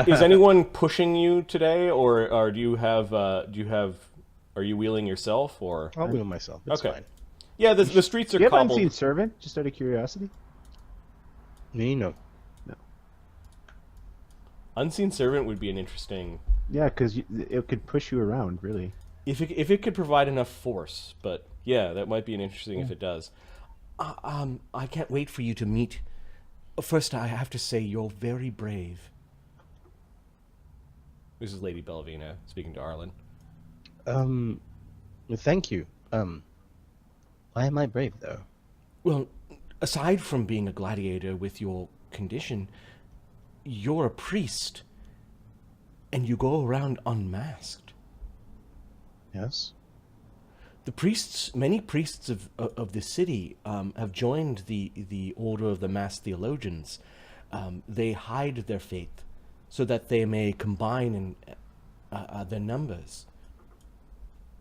Is anyone pushing you today, or do you have are you wheeling yourself, or? I'll wheel myself. That's Okay. fine. Yeah, the streets are Do you have cobbled. Unseen Servant, just out of curiosity? Me, no. Unseen Servant would be an interesting, Yeah, because it could push you around, really. if it could provide enough force. But yeah, that might be an interesting if it does. I can't wait for you to meet. First, I have to say you're very brave. This is Lady Bellevena speaking to Arlen. Thank you. Why am I brave, though? Well, aside from being a gladiator with your condition, you're a priest, and you go around unmasked. Yes? Many priests of the city have joined the Order of the Masked Theologians. They hide their faith so that they may combine in their numbers.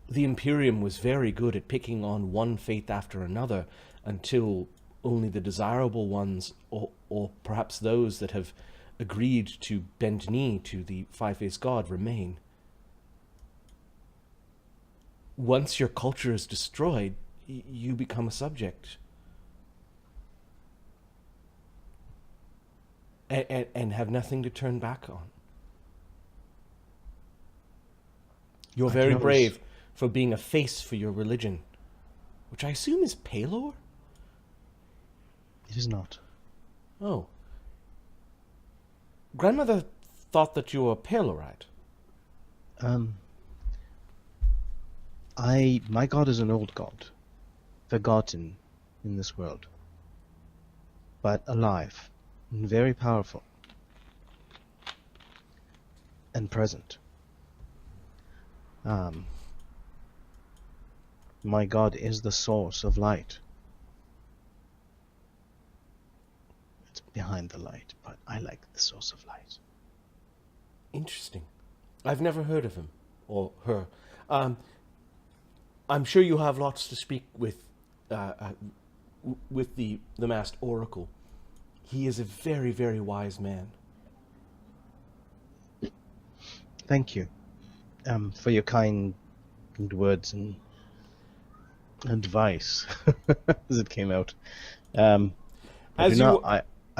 The Imperium was very good at picking on one faith after another until only the desirable ones, or perhaps those that have agreed to bend knee to the five-faced god, remain. Once your culture is destroyed, you become a subject. And have nothing to turn back on. You're very brave for being a face for your religion, which I assume is Palor? It is not. Oh. Grandmother thought that you were a Palorite. My god is an old god, forgotten in this world, but alive, and very powerful, and present. My god is the source of light. It's behind the light, but I like the source of light. Interesting. I've never heard of him, or her. I'm sure you have lots to speak with the masked oracle. He is a very, very wise man. Thank you, for your kind words and advice, as it came out. I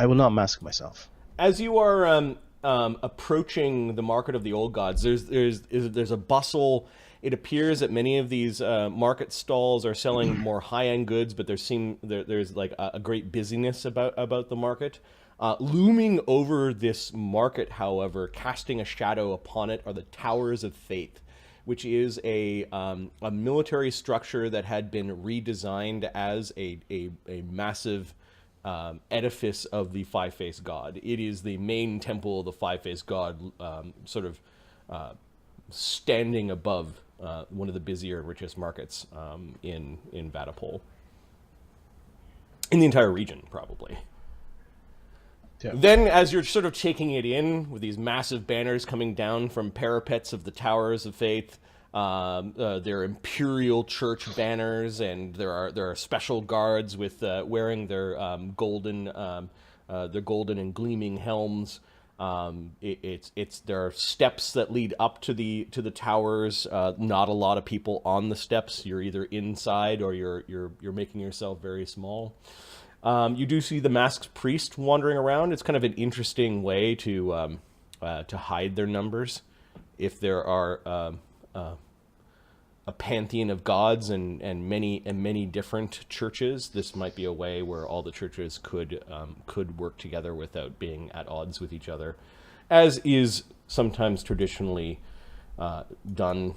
will not mask myself. As you are approaching the Market of the Old Gods, there's a bustle. It appears that many of these market stalls are selling more high-end goods, but there's like a great busyness about the market. Looming over this market, however, casting a shadow upon it, are the Towers of Faith, which is a military structure that had been redesigned as a massive edifice of the five-faced god. It is the main temple of the five-faced god, sort of standing above one of the busier, richest markets in Vaddapol. In the entire region, probably. Then, as you're sort of taking it in with these massive banners coming down from parapets of the towers of faith, there are Imperial Church banners, and there are special guards with wearing their golden and gleaming helms. There are steps that lead up to the towers. Not a lot of people on the steps. You're either inside or you're making yourself very small. You do see the masked priest wandering around. It's kind of an interesting way to hide their numbers. If there are a pantheon of gods and many different churches, this might be a way where all the churches could work together without being at odds with each other, as is sometimes traditionally done.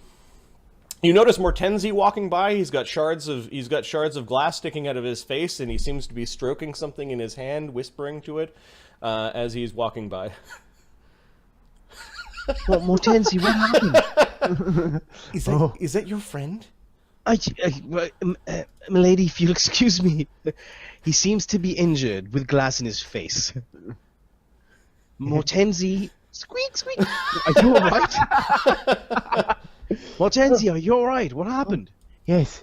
You notice Mortenzie walking by. He's got shards of glass sticking out of his face, and he seems to be stroking something in his hand, whispering to it as he's walking by. What, Mortenzie? What happened? Is that your friend? Milady, if you'll excuse me, he seems to be injured with glass in his face. Mortenzie, squeak, squeak. Are you all right? Mortenzie, are you all right? What happened? Yes.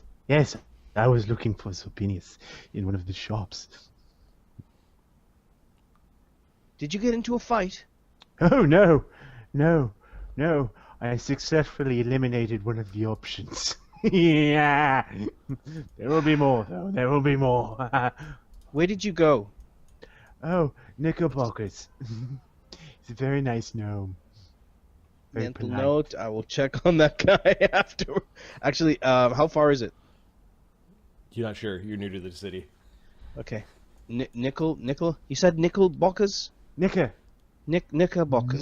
I was looking for Xorbinius in one of the shops. Did you get into a fight? Oh, no. I successfully eliminated one of the options. Yeah. There will be more, though. There will be more. Where did you go? Oh, Knickerbockers. He's a very nice gnome. Very Mental polite. note, I will check on that guy after. Actually, how far is it? You're not sure. You're new to the city. Okay. Nickel? You said Knickerbockers? Knickerbockers.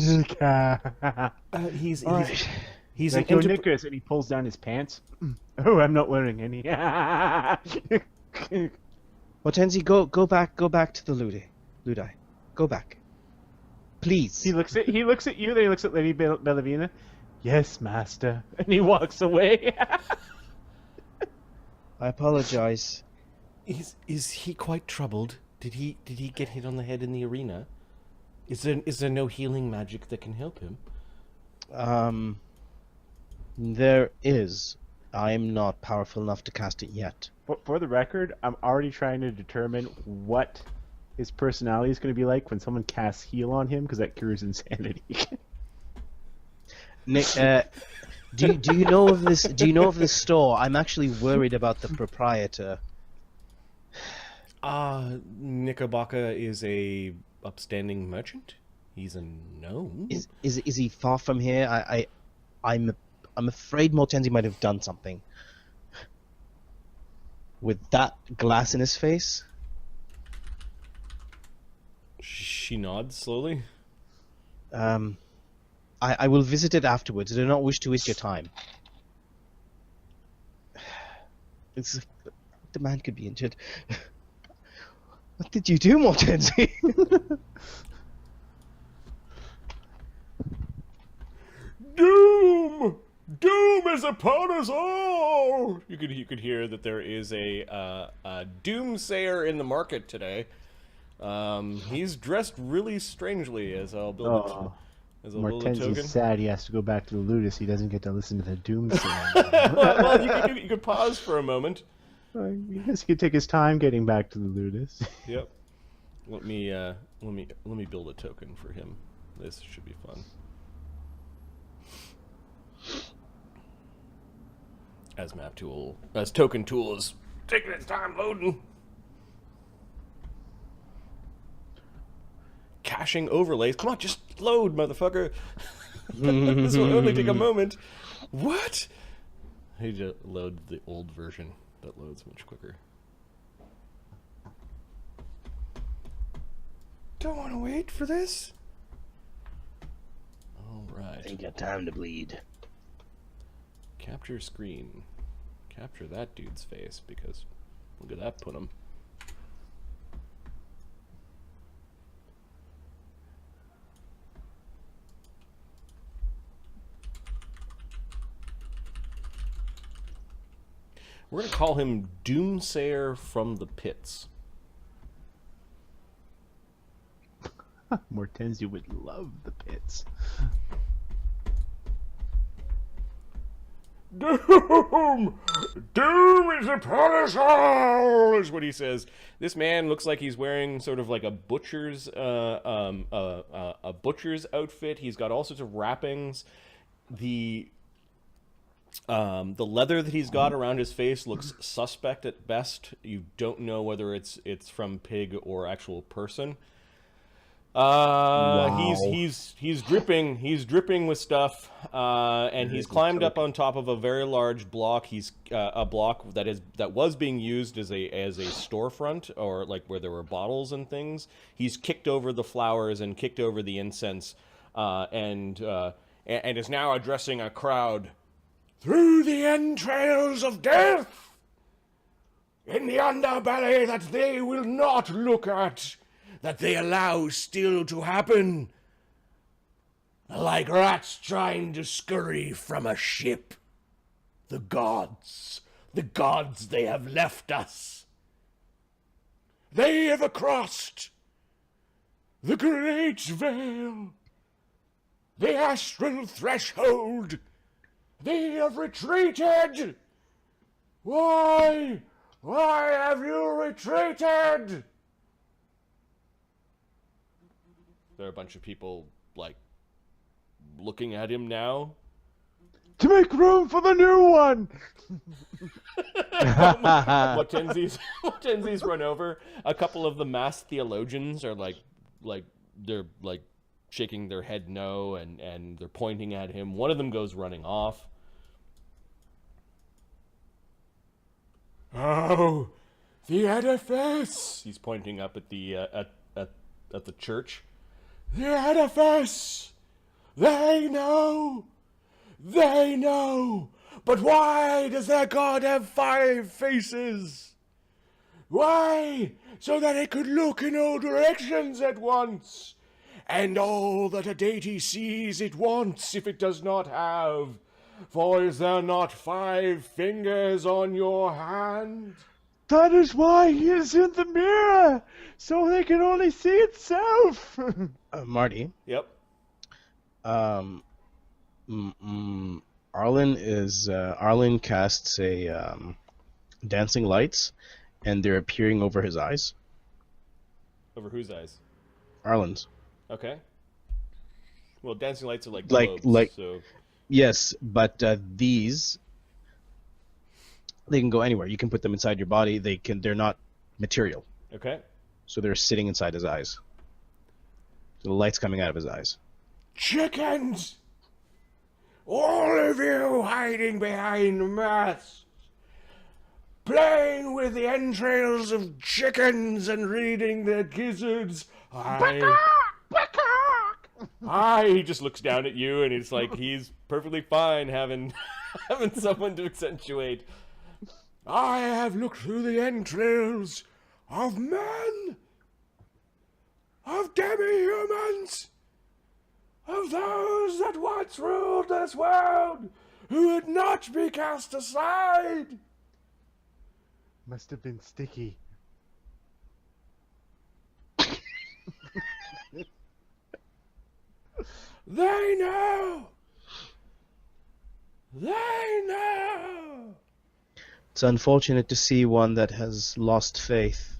He's Right. he's Like, an yo, Nickers, and he pulls down his pants. Oh, I'm not wearing any. Mortenzie, go back to the ludi. Go back. Please. He looks at you, then he looks at Lady Bellevena. Yes, master. And he walks away. I apologize. Is he quite troubled? Did he get hit on the head in the arena? Is there no healing magic that can help him? There is. I'm not powerful enough to cast it yet. For the record, I'm already trying to determine what his personality is going to be like when someone casts heal on him, because that cures insanity. Nick, do you know of this? Do you know of this store? I'm actually worried about the proprietor. Knickerbocker is a upstanding merchant. He's a gnome. Is he far from here? I'm afraid Mortenzie might have done something with that glass in his face. She nods slowly. I will visit it afterwards. I do not wish to waste your time. The man could be injured. What did you do, Mortenzie? Doom is upon us all. You could hear that there is a doomsayer in the market today. He's dressed really strangely, as I'll build it. As a little token. Mortenzie's sad he has to go back to the ludus. He doesn't get to listen to the doomsayer. well, you could pause for a moment. I guess he could take his time getting back to the ludus. Yep. Let me build a token for him. This should be fun. As token tool is taking its time loading. Caching overlays. Come on, just load, motherfucker. This will only take a moment. What? I just load the old version. That loads much quicker. Don't want to wait for this. All right. Ain't got time to bleed. Capture screen. Capture that dude's face, because look at that put him. We're going to call him Doomsayer from the Pits. Mortenzie would love the pits. Doom! Doom is upon us all, is what he says. This man looks like he's wearing sort of like a butcher's outfit. He's got all sorts of wrappings. The leather that he's got around his face looks suspect at best. You don't know whether it's from pig or actual person. Wow. He's dripping with stuff, and he's climbed up on top of a very large block. He's a block that was being used as a storefront, or like where there were bottles and things. He's kicked over the flowers and kicked over the incense, and is now addressing a crowd. Through the entrails of death, in the underbelly that they will not look at, that they allow still to happen, like rats trying to scurry from a ship. The gods they have left us. They have crossed the great veil, the astral threshold. They have retreated. Why have you retreated? There are a bunch of people, like, looking at him now. To make room for the new one! Mortenzie's run over. A couple of the masked theologians are they're shaking their head no, and they're pointing at him. One of them goes running off. Oh, the edifice! He's pointing up at the at the church. The edifice! They know! But why does their god have 5 faces? Why? So that it could look in all directions at once. And all that a deity sees it wants if it does not have. For is there not 5 fingers on your hand? That is why he is in the mirror, so they can only see itself. Marty. Yep. Arlen casts a dancing lights, and they're appearing over his eyes. Over whose eyes? Arlen's. Okay. Well, dancing lights are like globes, so... Yes, but these, they can go anywhere. You can put them inside your body. They're not material. Okay. So they're sitting inside his eyes. So the light's coming out of his eyes. Chickens! All of you hiding behind masks, playing with the entrails of chickens and reading their gizzards. He just looks down at you, and it's like he's perfectly fine having someone to accentuate. I have looked through the entrails of men, of demi-humans, of those that once ruled this world, who would not be cast aside. Must have been sticky. They know! They know! It's unfortunate to see one that has lost faith.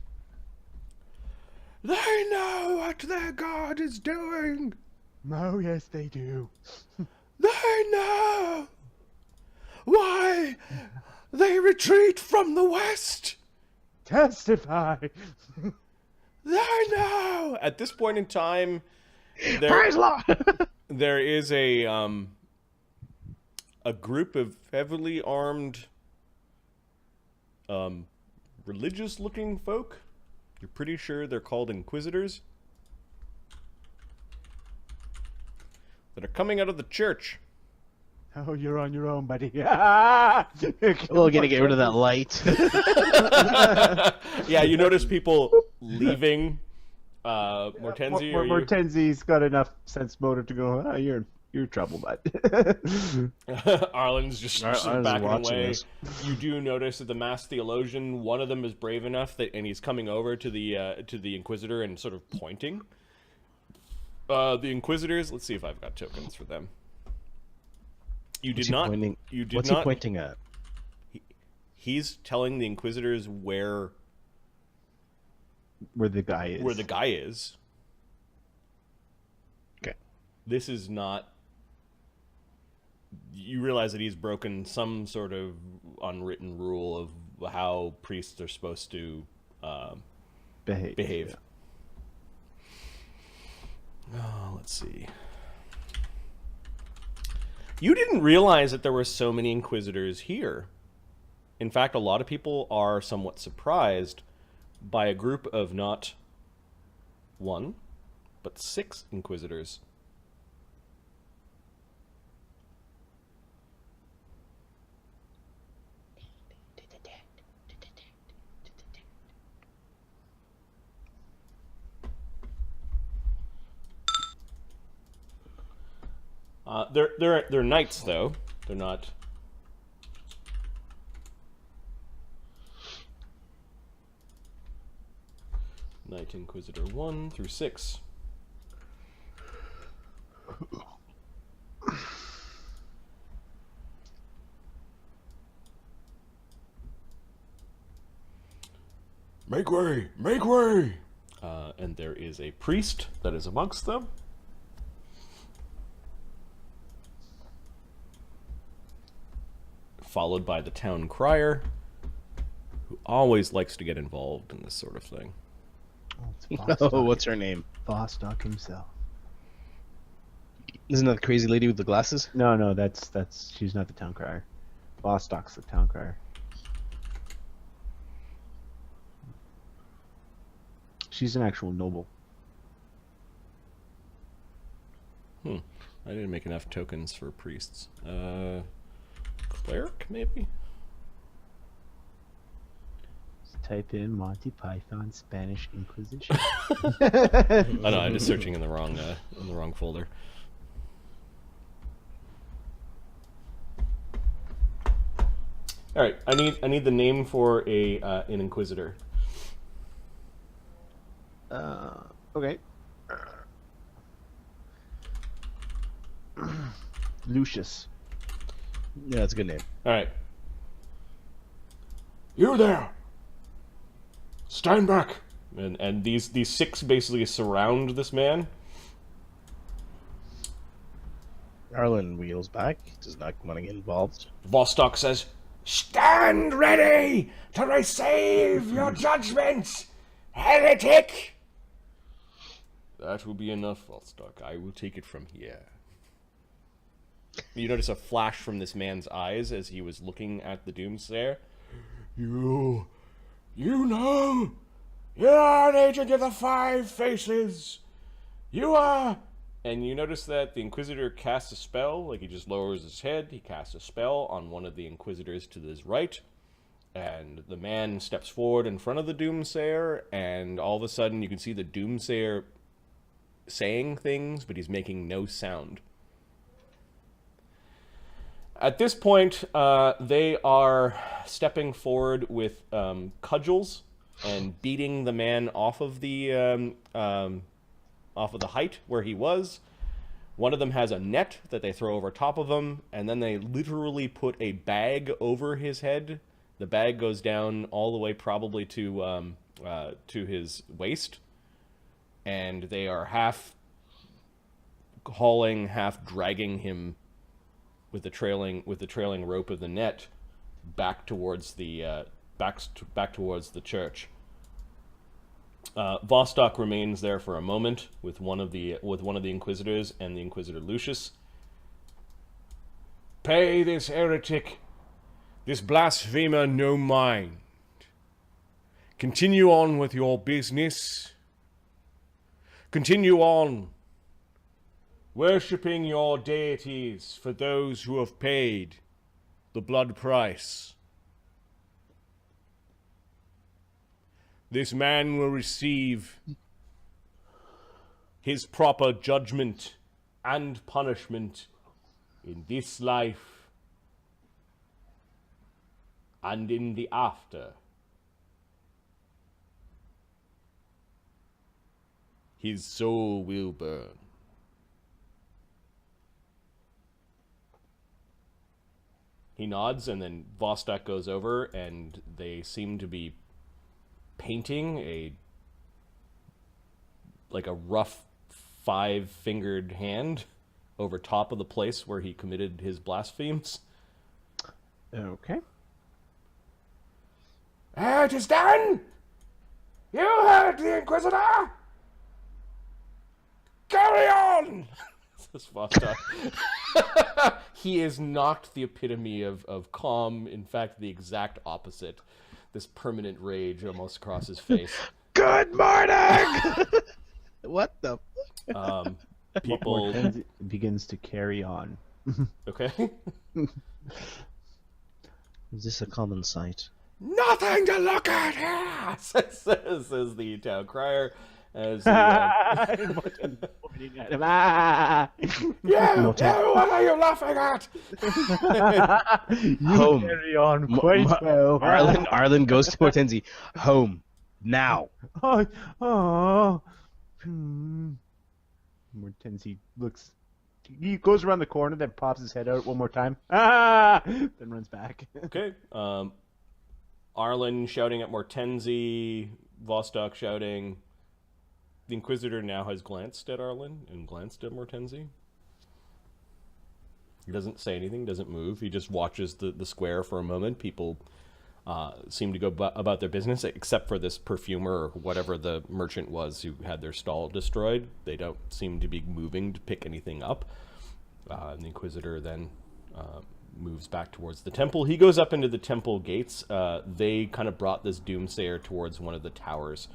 They know what their god is doing! Oh, yes, they do. They know! Why? They retreat from the west! Testify! They know! At this point in time, Praise Lord! there is a group of heavily armed, religious-looking folk. You're pretty sure they're called inquisitors. That are coming out of the church. Oh, you're on your own, buddy. We're gonna get rid of that light. Yeah, you notice people leaving. Mortenzie, Mortenzie's got enough sense motive to go, oh, you're in trouble, bud. Arlen's just Arlen's backing watching away. this. You do notice that the masked theologian, one of them is brave enough and he's coming over to the Inquisitor and sort of pointing. The Inquisitors. Let's see if I've got tokens for them. You did not. You did What's not. he pointing at? He's telling the Inquisitors where the guy is. Where the guy is. Okay. This is not. You realize that he's broken some sort of unwritten rule of how priests are supposed to behave. Yeah. Oh, let's see. You didn't realize that there were so many Inquisitors here. In fact, a lot of people are somewhat surprised by a group of not 1, but 6 Inquisitors. They're knights, though. They're not. Knight Inquisitor 1 through 6. Make way! Make way! And there is a priest that is amongst them. Followed by the town crier, who always likes to get involved in this sort of thing. Oh, what's her name? Vostok himself. Isn't that the crazy lady with the glasses? No, that's she's not the town crier. Vostok's the town crier. She's an actual noble. I didn't make enough tokens for priests. Cleric, maybe? Just type in Monty Python Spanish Inquisition. Oh no, I'm just searching in the wrong folder. All right, I need the name for an Inquisitor. Okay. Lucius. Yeah, that's a good name. All right. You there! Stand back! And these 6 basically surround this man. Arlen wheels back. Does not want to get involved. Vostok says, Stand ready to receive your judgment, heretic! "That will be enough, Vostok. I will take it from here." You notice a flash from this man's eyes as he was looking at the doomsayer. You know, you're an agent of the 5 Faces. You are... And you notice that the Inquisitor casts a spell, like he just lowers his head. He casts a spell on one of the Inquisitors to his right. And the man steps forward in front of the doomsayer, and all of a sudden you can see the doomsayer saying things, but he's making no sound. At this point, they are stepping forward with cudgels and beating the man off of the height where he was. One of them has a net that they throw over top of him, and then they literally put a bag over his head. The bag goes down all the way probably to his waist, and they are half hauling, half dragging him with the trailing rope of the net back towards the back towards the church. Vostok remains there for a moment with one of the Inquisitors and the Inquisitor Lucius. Pay this heretic, this blasphemer, no mind. Continue on with your business. Continue on worshipping your deities for those who have paid the blood price. This man will receive his proper judgment and punishment in this life and in the after. His soul will burn. He nods, and then Vostok goes over, and they seem to be painting a rough 5-fingered hand over top of the place where he committed his blasphemies. Okay. It is done! You heard the Inquisitor! Carry on! Says Vostok. He is not the epitome of calm. In fact, the exact opposite. This permanent rage almost across his face. Good morning! What the? People Mortenzie begins to carry on. Okay. Is this a common sight? Nothing to look at here! says the town crier as he, Pointing at him. Ah! What are you laughing at? You Home. carry on quite well. Arlen goes to Mortenzie. Home. Now. Oh. Mortenzie looks. He goes around the corner, then pops his head out one more time. Then runs back. Okay. Arlen shouting at Mortenzie, Vostok shouting. The Inquisitor now has glanced at Arlen and glanced at Mortenzie. He doesn't say anything, doesn't move. He just watches the square for a moment. People seem to go about their business, except for this perfumer or whatever the merchant was who had their stall destroyed. They don't seem to be moving to pick anything up. And the Inquisitor then moves back towards the temple. He goes up into the temple gates. They kind of brought this doomsayer towards one of the towers.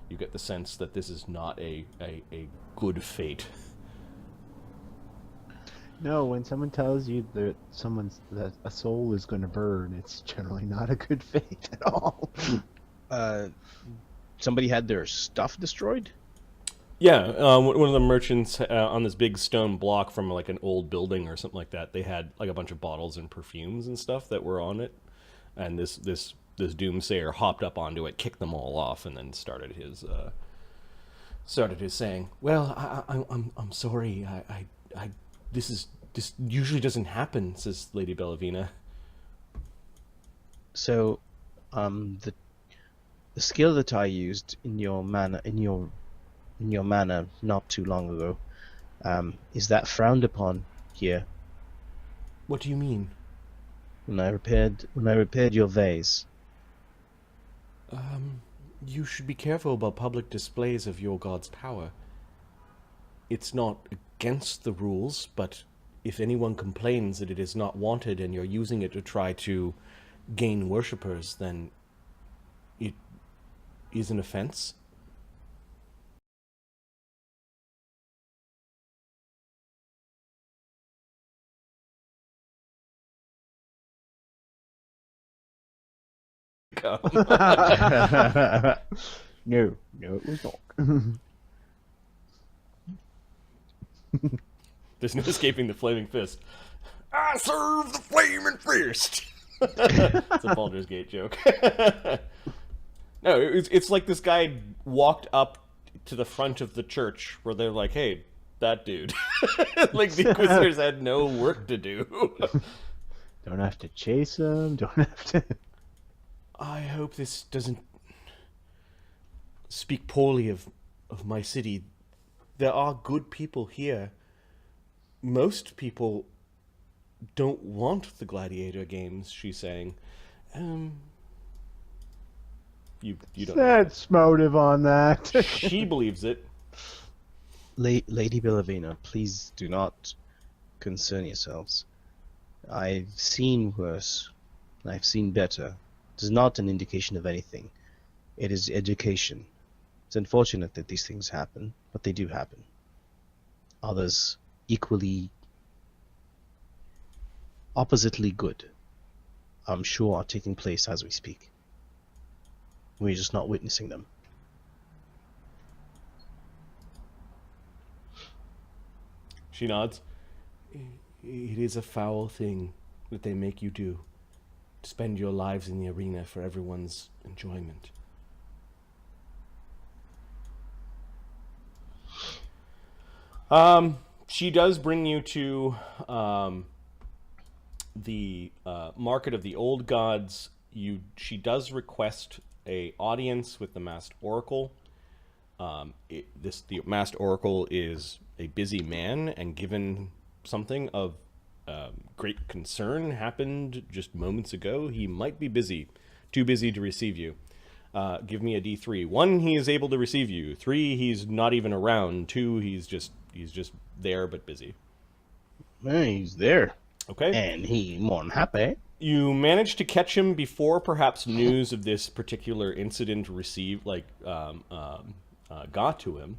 You get the sense that this is not a good fate. No, when someone tells you that a soul is going to burn, it's generally not a good fate at all. Somebody had their stuff destroyed? Yeah, one of the merchants on this big stone block from like an old building or something like that, they had like a bunch of bottles and perfumes and stuff that were on it, and this doomsayer hopped up onto it, kicked them all off, and then started his saying, "Well, I'm sorry. I this usually doesn't happen," says Lady Bellevena. So, the skill that I used in your manner not too long ago, is that frowned upon here? What do you mean? When I repaired your vase. You should be careful about public displays of your god's power. It's not against the rules, but if anyone complains that it is not wanted and you're using it to try to gain worshippers, then it is an offense. No, it was not. There's no escaping the flaming fist. I serve the flaming fist. It's a Baldur's Gate joke. No, it's like this guy walked up to the front of the church where they're like, "Hey, that dude." Like the Inquisitors had no work to do. Don't have to chase him. Don't have to. I hope this doesn't speak poorly of my city. There are good people here. Most people don't want the gladiator games, she's saying. You don't know. That's motive on that. She believes it. Lady Bellevena, please do not concern yourselves. I've seen worse. I've seen better. It is not an indication of anything. It is education. It's unfortunate that these things happen, but they do happen. Others, equally, oppositely good, I'm sure are taking place as we speak. We're just not witnessing them. She nods. It is a foul thing that they make you do. Spend your lives in the arena for everyone's enjoyment. She does bring you to the Market of the Old Gods, she does request a audience with the Masked Oracle. The Masked Oracle is a busy man, and given something of great concern happened just moments ago, he might be busy, too busy to receive you. Give me a D3. 1, he is able to receive you. 3, he's not even around. 2, he's just there but busy. He's there. Okay. And he more than happy. You managed to catch him before perhaps news of this particular incident got to him.